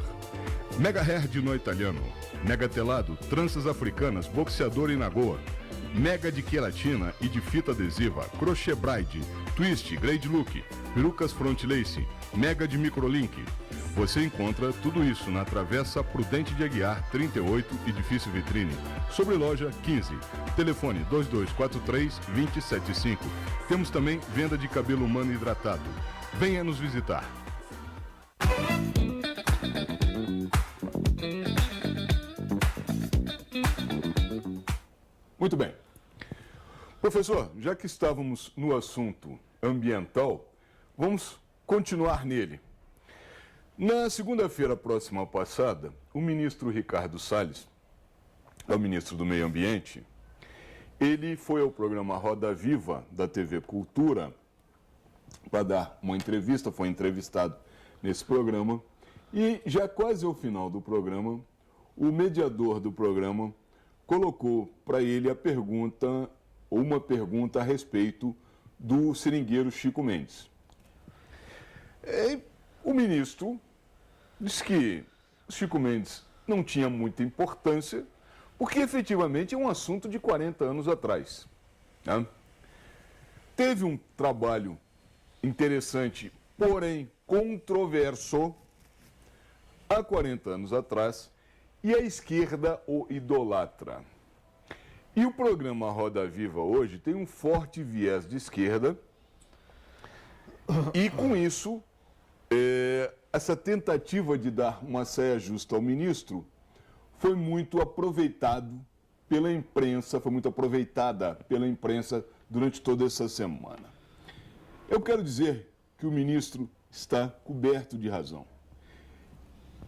Mega hair de nó italiano. Mega telado, tranças africanas, boxeador e nagoa. Mega de queratina e de fita adesiva. Crochê braid, twist, grade look. Perucas front lace. Mega de microlink. Você encontra tudo isso na Travessa Prudente de Aguiar, 38, Edifício Vitrine. Sobre loja 15. Telefone 2243-275. Temos também venda de cabelo humano hidratado. Venha nos visitar. Muito bem. Professor, já que estávamos no assunto ambiental, vamos continuar nele. Na segunda-feira próxima passada, o ministro Ricardo Salles, o ministro do Meio Ambiente, ele foi ao programa Roda Viva da TV Cultura para dar uma entrevista, foi entrevistado nesse programa, e já quase ao final do programa, o mediador do programa colocou para ele a pergunta, ou uma pergunta a respeito do seringueiro Chico Mendes. O ministro disse que Chico Mendes não tinha muita importância, porque efetivamente é um assunto de 40 anos atrás. Né? Teve um trabalho interessante, porém controverso, há 40 anos atrás, e a esquerda o idolatra. E o programa Roda Viva hoje tem um forte viés de esquerda, e com isso, essa tentativa de dar uma saia justa ao ministro foi muito aproveitado pela imprensa, foi muito aproveitada pela imprensa durante toda essa semana. Eu quero dizer que o ministro está coberto de razão.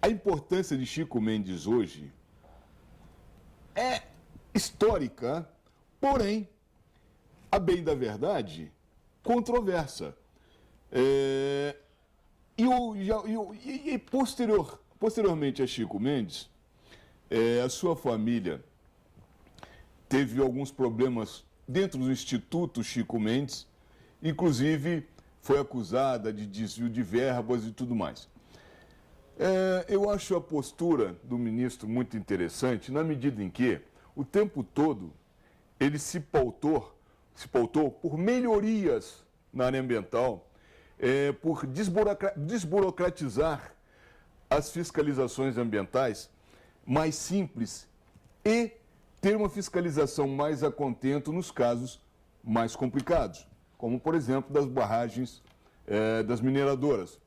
A importância de Chico Mendes hoje é histórica, porém, a bem da verdade, controversa. Posteriormente a Chico Mendes, a sua família teve alguns problemas dentro do Instituto Chico Mendes, inclusive foi acusada de desvio de verbas e tudo mais. Eu acho a postura do ministro muito interessante, na medida em que, o tempo todo, ele se pautou por melhorias na área ambiental, por desburocratizar as fiscalizações ambientais mais simples e ter uma fiscalização mais a contento nos casos mais complicados, como, por exemplo, das barragens das mineradoras.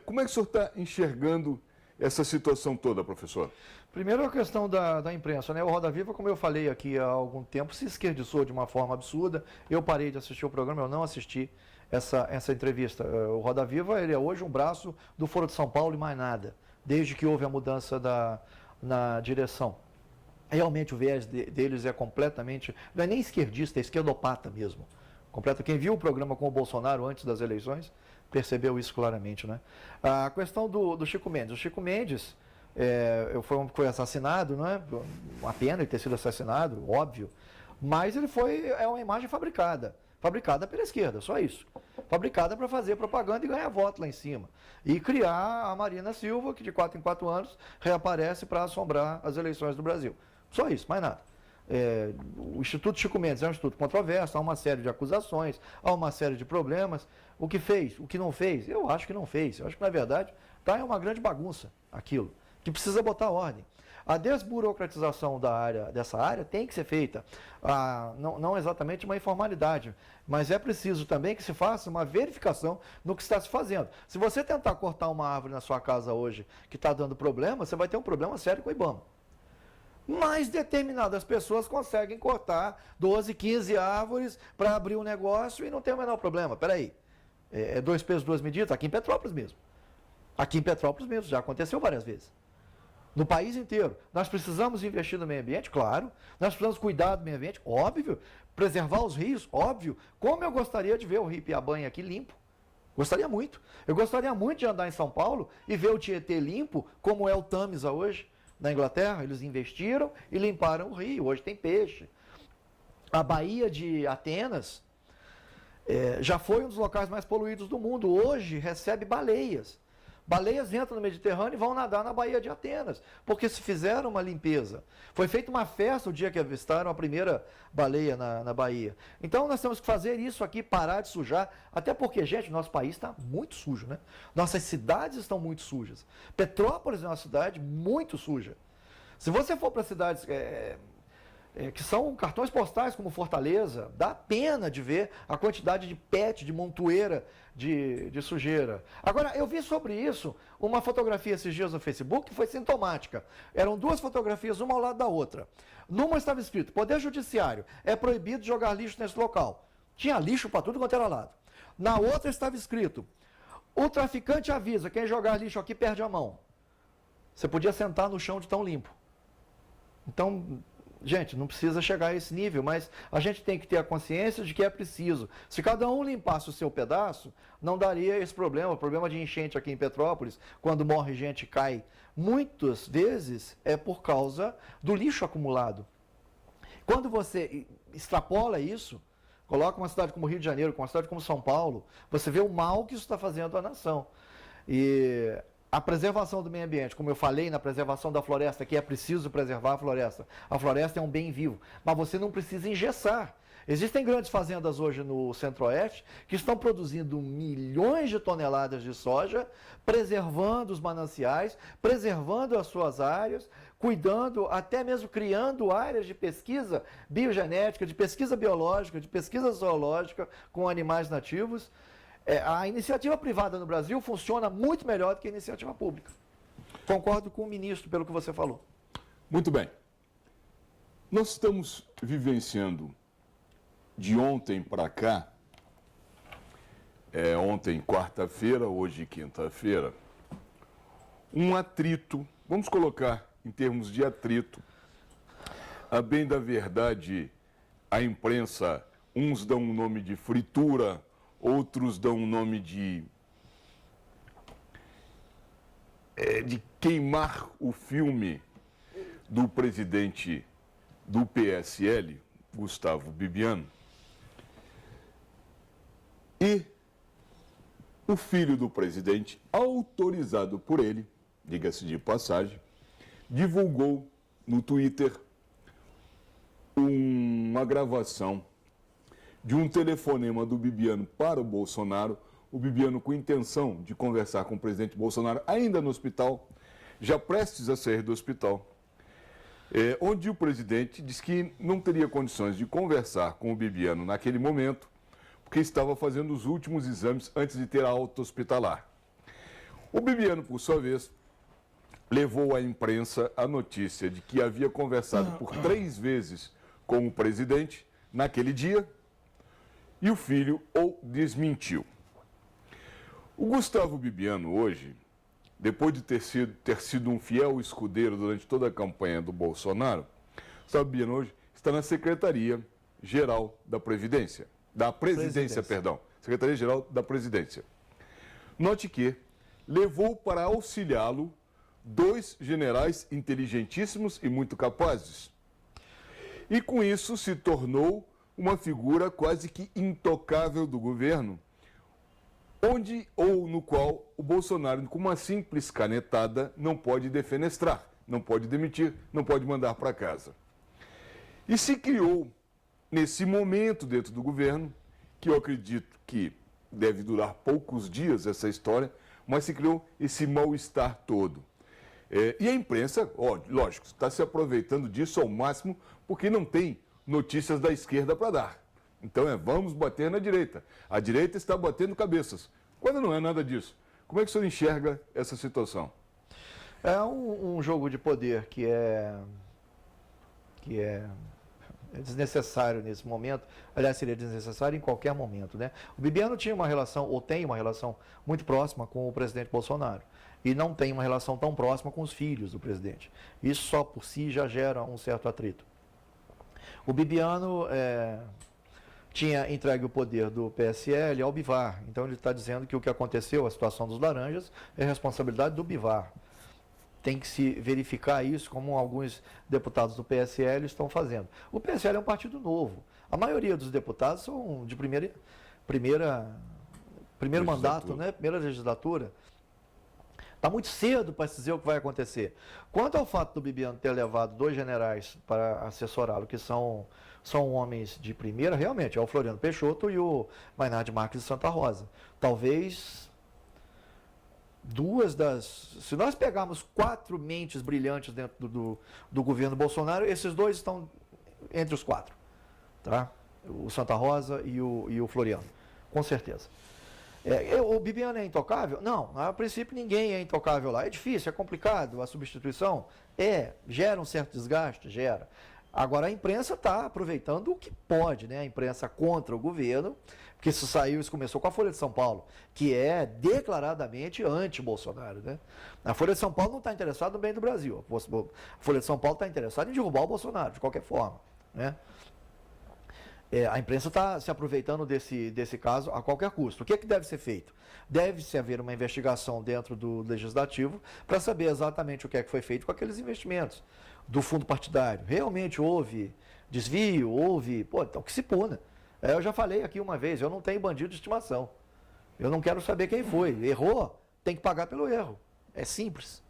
Como é que o senhor está enxergando essa situação toda, professor? Primeiro a questão da imprensa, né? O Roda Viva, como eu falei aqui há algum tempo, se esquerdiçou de uma forma absurda. Eu parei de assistir o programa, eu não assisti essa entrevista. O Roda Viva, ele é hoje um braço do Foro de São Paulo e mais nada, desde que houve a mudança na direção. Realmente o viés deles é completamente, não é nem esquerdista, é esquerdopata mesmo. Quem viu o programa com o Bolsonaro antes das eleições, percebeu isso claramente, né? A questão do Chico Mendes. O Chico Mendes foi assassinado, não é? Uma pena ele ter sido assassinado, óbvio, mas ele é uma imagem fabricada pela esquerda, só isso. Fabricada para fazer propaganda e ganhar voto lá em cima. E criar a Marina Silva, que de 4 em 4 anos reaparece para assombrar as eleições do Brasil. Só isso, mais nada. O Instituto Chico Mendes é um instituto controverso, há uma série de acusações, há uma série de problemas. O que fez, o que não fez? Eu acho que não fez. Eu acho que, na verdade, está em uma grande bagunça aquilo, que precisa botar ordem. A desburocratização dessa área tem que ser feita, não exatamente uma informalidade, mas é preciso também que se faça uma verificação no que está se fazendo. Se você tentar cortar uma árvore na sua casa hoje que está dando problema, você vai ter um problema sério com o IBAMA. Mas determinadas pessoas conseguem cortar 12, 15 árvores para abrir um negócio e não tem o menor problema. Peraí, é 2 pesos, 2 medidas? Aqui em Petrópolis mesmo. Aqui em Petrópolis mesmo, já aconteceu várias vezes. No país inteiro. Nós precisamos investir no meio ambiente? Claro. Nós precisamos cuidar do meio ambiente? Óbvio. Preservar os rios? Óbvio. Como eu gostaria de ver o Rio Piabanha aqui limpo. Gostaria muito. Eu gostaria muito de andar em São Paulo e ver o Tietê limpo, como é o Tamisa hoje. Na Inglaterra, eles investiram e limparam o rio. Hoje tem peixe. A Baía de Atenas já foi um dos locais mais poluídos do mundo. Hoje recebe baleias. Baleias entram no Mediterrâneo e vão nadar na Baía de Atenas, porque se fizeram uma limpeza. Foi feita uma festa o dia que avistaram a primeira baleia na Bahia. Então nós temos que fazer isso aqui, parar de sujar, até porque, gente, nosso país está muito sujo, né? Nossas cidades estão muito sujas. Petrópolis é uma cidade muito suja. Se você for para cidades que são cartões postais como Fortaleza, dá pena de ver a quantidade de pet, de montoeira, de sujeira. Agora, eu vi sobre isso uma fotografia esses dias no Facebook que foi sintomática. Eram 2 fotografias, uma ao lado da outra. Numa estava escrito: Poder Judiciário, é proibido jogar lixo nesse local. Tinha lixo para tudo quanto era lado. Na outra estava escrito: o traficante avisa, quem jogar lixo aqui perde a mão. Você podia sentar no chão de tão limpo. Então, gente, não precisa chegar a esse nível, mas a gente tem que ter a consciência de que é preciso. Se cada um limpasse o seu pedaço, não daria esse problema. O problema de enchente aqui em Petrópolis, quando morre gente e cai, muitas vezes é por causa do lixo acumulado. Quando você extrapola isso, coloca uma cidade como Rio de Janeiro, com uma cidade como São Paulo, você vê o mal que isso está fazendo à nação. E a preservação do meio ambiente, como eu falei na preservação da floresta, que é preciso preservar a floresta. A floresta é um bem vivo, mas você não precisa engessar. Existem grandes fazendas hoje no Centro-Oeste que estão produzindo milhões de toneladas de soja, preservando os mananciais, preservando as suas áreas, cuidando, até mesmo criando áreas de pesquisa biogenética, de pesquisa biológica, de pesquisa zoológica com animais nativos. A iniciativa privada no Brasil funciona muito melhor do que a iniciativa pública. Concordo com o ministro pelo que você falou. Muito bem. Nós estamos vivenciando de ontem para cá, ontem quarta-feira, hoje quinta-feira, um atrito, vamos colocar em termos de atrito, a bem da verdade, a imprensa, uns dão o nome de fritura, outros dão o nome de queimar o filme do presidente do PSL, Gustavo Bibiano, e o filho do presidente, autorizado por ele, diga-se de passagem, divulgou no Twitter uma gravação de um telefonema do Bibiano para o Bolsonaro, o Bibiano com intenção de conversar com o presidente Bolsonaro, ainda no hospital, já prestes a sair do hospital, onde o presidente disse que não teria condições de conversar com o Bibiano naquele momento, porque estava fazendo os últimos exames antes de ter a alta hospitalar. O Bibiano, por sua vez, levou à imprensa a notícia de que havia conversado por 3 vezes com o presidente naquele dia, e o filho o desmentiu. O Gustavo Bibiano hoje, depois de ter sido um fiel escudeiro durante toda a campanha do Bolsonaro, Fabiano hoje está na Secretaria-Geral da Previdência. Da Presidência, perdão. Secretaria-Geral da Presidência. Note que levou para auxiliá-lo 2 generais inteligentíssimos e muito capazes. E com isso se tornou uma figura quase que intocável do governo, onde ou no qual o Bolsonaro, com uma simples canetada, não pode defenestrar, não pode demitir, não pode mandar para casa. E se criou, nesse momento dentro do governo, que eu acredito que deve durar poucos dias essa história, mas se criou esse mal-estar todo. E a imprensa, lógico, está se aproveitando disso ao máximo, porque não tem notícias da esquerda para dar. Então vamos bater na direita. A direita está batendo cabeças, quando não é nada disso. Como é que o senhor enxerga essa situação? É um jogo de poder que é desnecessário nesse momento. Aliás, seria desnecessário em qualquer momento, né? O Bibiano tinha uma relação, ou tem uma relação muito próxima com o presidente Bolsonaro. E não tem uma relação tão próxima com os filhos do presidente. Isso só por si já gera um certo atrito. O Bibiano tinha entregue o poder do PSL ao Bivar. Então ele está dizendo que o que aconteceu, a situação dos laranjas, é responsabilidade do Bivar. Tem que se verificar isso, como alguns deputados do PSL estão fazendo. O PSL é um partido novo. A maioria dos deputados são de primeiro mandato, né? Primeira legislatura. Está muito cedo para se dizer o que vai acontecer. Quanto ao fato do Bibiano ter levado 2 generais para assessorá-lo, que são homens de primeira, realmente, é o Floriano Peixoto e o Maynard Marques de Santa Rosa. Talvez se nós pegarmos 4 mentes brilhantes dentro do governo Bolsonaro, esses 2 estão entre os 4, tá? O Santa Rosa e o Floriano, com certeza. O Bibiano é intocável? Não, a princípio ninguém é intocável lá. É difícil, é complicado, a substituição gera um certo desgaste, gera. Agora a imprensa está aproveitando o que pode, né? A imprensa contra o governo, porque isso começou com a Folha de São Paulo, que é declaradamente anti-Bolsonaro, né? A Folha de São Paulo não está interessada no bem do Brasil. A Folha de São Paulo está interessada em derrubar o Bolsonaro, de qualquer forma, né? A imprensa está se aproveitando desse caso a qualquer custo. O que deve ser feito? Deve-se haver uma investigação dentro do Legislativo para saber exatamente o que foi feito com aqueles investimentos do fundo partidário. Realmente houve desvio, então que se puna. Eu já falei aqui uma vez, eu não tenho bandido de estimação. Eu não quero saber quem foi. Errou, tem que pagar pelo erro. É simples,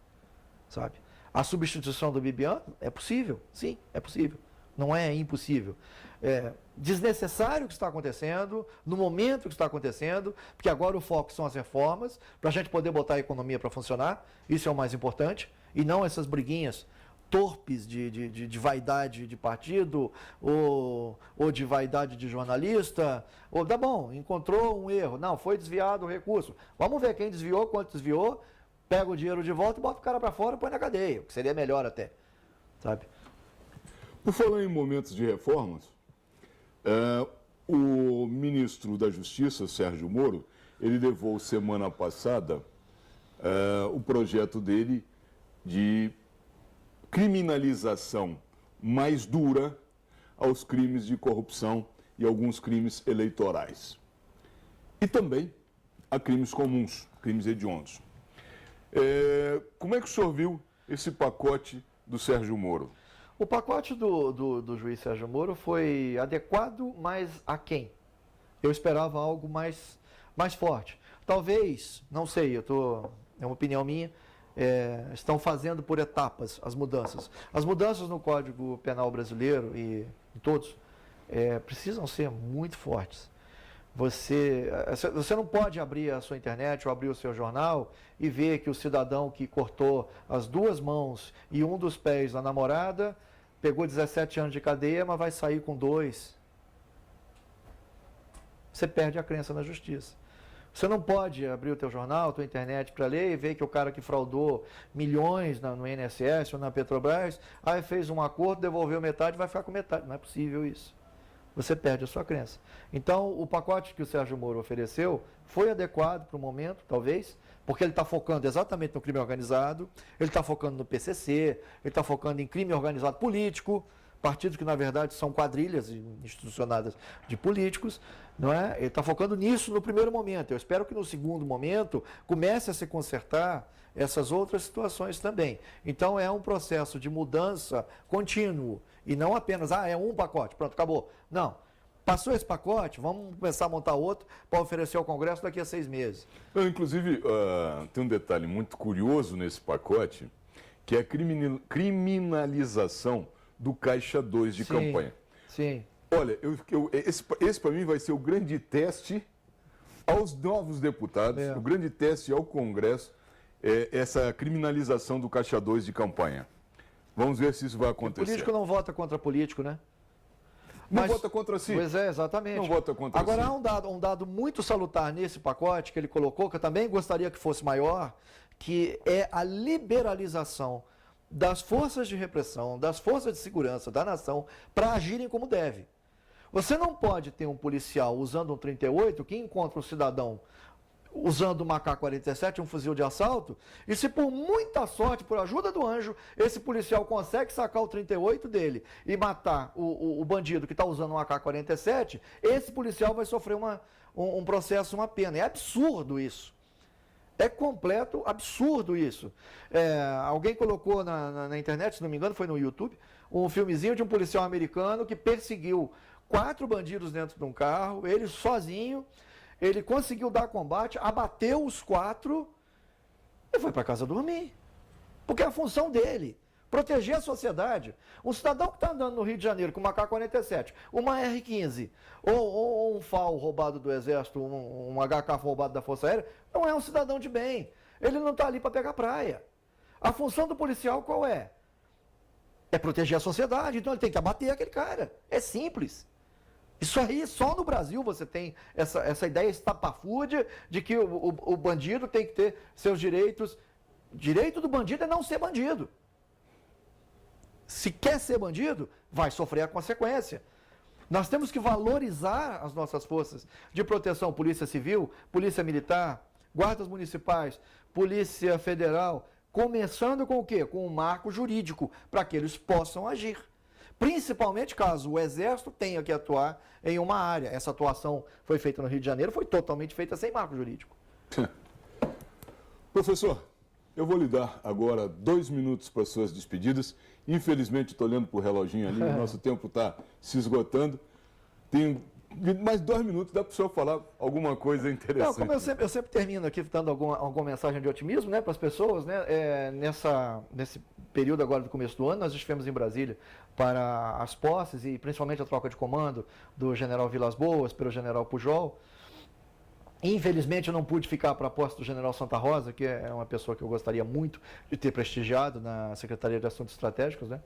sabe? A substituição do Bibiano é possível, sim, é possível. Não é impossível. É desnecessário o que está acontecendo, no momento que está acontecendo, porque agora o foco são as reformas, para a gente poder botar a economia para funcionar, isso é o mais importante, e não essas briguinhas torpes de vaidade de partido, ou de vaidade de jornalista, ou tá bom, encontrou um erro, não, foi desviado o recurso, vamos ver quem desviou, quanto desviou, pega o dinheiro de volta e bota o cara para fora e põe na cadeia, o que seria melhor até, sabe? Por falar em momentos de reformas, o ministro da Justiça, Sérgio Moro, ele levou semana passada o projeto dele de criminalização mais dura aos crimes de corrupção e alguns crimes eleitorais. E também a crimes comuns, crimes hediondos. Como é que o senhor viu esse pacote do Sérgio Moro? O pacote do juiz Sérgio Moro foi adequado, mas aquém. Eu esperava algo mais forte. Talvez, não sei, é uma opinião minha, estão fazendo por etapas as mudanças. As mudanças no Código Penal brasileiro e em todos precisam ser muito fortes. Você não pode abrir a sua internet ou abrir o seu jornal e ver que o cidadão que cortou as 2 mãos e um dos pés da namorada pegou 17 anos de cadeia, mas vai sair com 2. Você perde a crença na justiça. Você não pode abrir o teu jornal, a tua internet para ler e ver que o cara que fraudou milhões no INSS ou na Petrobras, aí fez um acordo, devolveu metade e vai ficar com metade. Não é possível isso. Você perde a sua crença. Então, o pacote que o Sérgio Moro ofereceu foi adequado para o momento, talvez, porque ele está focando exatamente no crime organizado, ele está focando no PCC, ele está focando em crime organizado político, partidos que na verdade são quadrilhas institucionadas de políticos, não é? Ele está focando nisso no primeiro momento. Eu espero que no segundo momento comece a se consertar essas outras situações também. Então é um processo de mudança contínuo e não apenas, é um pacote, pronto, acabou. Não. Passou esse pacote, vamos começar a montar outro para oferecer ao Congresso daqui a 6 meses. Inclusive, tem um detalhe muito curioso nesse pacote, que é a criminalização do Caixa 2 de campanha. Sim. Olha, esse para mim vai ser o grande teste aos novos deputados, o grande teste ao Congresso, essa criminalização do Caixa 2 de campanha. Vamos ver se isso vai acontecer. O político não vota contra político, né? Não vota contra si. Pois é, exatamente. Não vota contra si. Agora, há um dado muito salutar nesse pacote que ele colocou, que eu também gostaria que fosse maior, que é a liberalização das forças de repressão, das forças de segurança da nação para agirem como deve. Você não pode ter um policial usando um 38 que encontra um cidadão usando uma AK-47, um fuzil de assalto, e se por muita sorte, por ajuda do anjo, esse policial consegue sacar o 38 dele e matar o bandido que está usando um AK-47, esse policial vai sofrer um processo, uma pena. É absurdo isso. É completo absurdo isso. Alguém colocou na internet, se não me engano, foi no YouTube, um filmezinho de um policial americano que perseguiu 4 bandidos dentro de um carro, ele sozinho. Ele conseguiu dar combate, abateu os 4 e foi para casa dormir. Porque é a função dele, proteger a sociedade. Um cidadão que está andando no Rio de Janeiro com uma AK-47, uma R-15 ou um FAL roubado do Exército, um HK roubado da Força Aérea, não é um cidadão de bem. Ele não está ali para pegar praia. A função do policial qual é? É proteger a sociedade, então ele tem que abater aquele cara. É simples. Isso aí, só no Brasil você tem essa ideia estapafúrdia de que o bandido tem que ter seus direitos. Direito do bandido é não ser bandido. Se quer ser bandido, vai sofrer a consequência. Nós temos que valorizar as nossas forças de proteção, Polícia Civil, Polícia Militar, Guardas Municipais, Polícia Federal, começando com o quê? Com um marco jurídico, para que eles possam agir. Principalmente caso o Exército tenha que atuar em uma área. Essa atuação foi feita no Rio de Janeiro, foi totalmente feita sem marco jurídico. Professor, eu vou lhe dar agora 2 minutos para suas despedidas. Infelizmente, estou olhando para o reloginho ali, o nosso tempo está se esgotando. Tenho mais 2 minutos, dá para o senhor falar alguma coisa interessante. Não, como eu sempre termino aqui dando alguma mensagem de otimismo, né, para as pessoas, né, nesse período agora do começo do ano, nós estivemos em Brasília para as posses e principalmente a troca de comando do general Vilas Boas pelo general Pujol. Infelizmente eu não pude ficar para a posse do general Santa Rosa, que é uma pessoa que eu gostaria muito de ter prestigiado na Secretaria de Assuntos Estratégicos, né?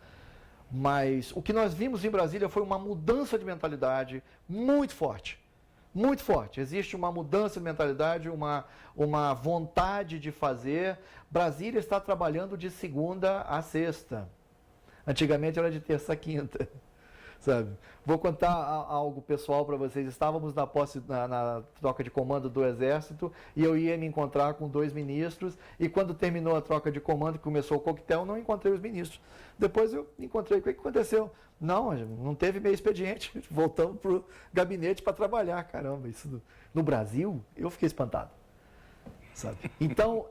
Mas o que nós vimos em Brasília foi uma mudança de mentalidade muito forte. Muito forte. Existe uma mudança de mentalidade, uma vontade de fazer. Brasília está trabalhando de segunda a sexta. Antigamente era de terça a quinta. Sabe? Vou contar algo pessoal para vocês. Estávamos na posse, na troca de comando do Exército, e eu ia me encontrar com 2 ministros, e quando terminou a troca de comando, começou o coquetel, não encontrei os ministros. Depois eu encontrei, o que aconteceu? Não teve meio expediente, voltamos para o gabinete para trabalhar. Caramba, isso no Brasil, eu fiquei espantado. Sabe? Então,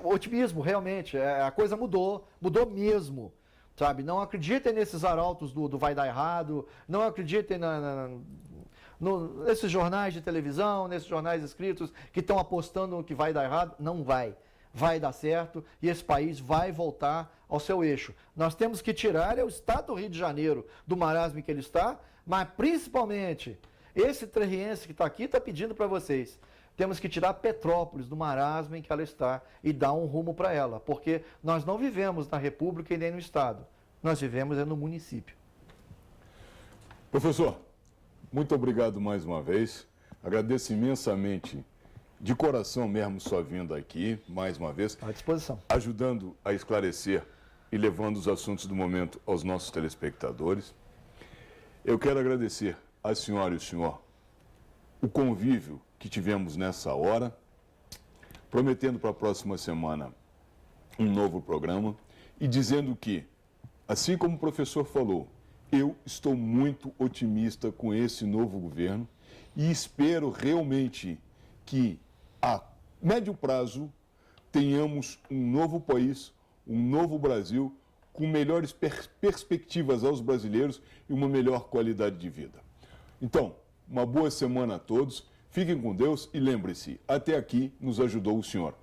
otimismo, realmente, a coisa mudou mesmo. Sabe? Não acreditem nesses arautos do vai dar errado, não acreditem nesses jornais de televisão, nesses jornais escritos que estão apostando no que vai dar errado. Não vai. Vai dar certo e esse país vai voltar ao seu eixo. Nós temos que tirar o estado do Rio de Janeiro do marasmo que ele está, mas principalmente esse terriense que está aqui está pedindo para vocês. Temos que tirar Petrópolis do marasmo em que ela está e dar um rumo para ela, porque nós não vivemos na República e nem no Estado, nós vivemos no município. Professor, muito obrigado mais uma vez, agradeço imensamente, de coração mesmo, sua vinda aqui, mais uma vez. À disposição. Ajudando a esclarecer e levando os assuntos do momento aos nossos telespectadores. Eu quero agradecer a senhora e o senhor o convívio que tivemos nessa hora, prometendo para a próxima semana um novo programa e dizendo que, assim como o professor falou, eu estou muito otimista com esse novo governo e espero realmente que, a médio prazo, tenhamos um novo país, um novo Brasil, com melhores perspectivas aos brasileiros e uma melhor qualidade de vida. Então, uma boa semana a todos, fiquem com Deus e lembre-se, até aqui nos ajudou o Senhor.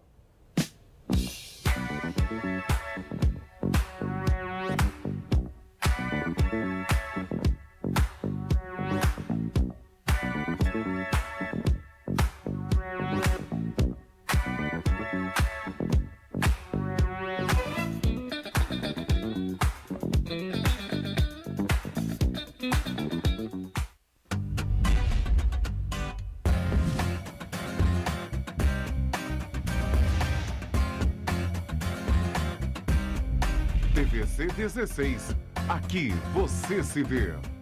TVC 16. Aqui você se vê.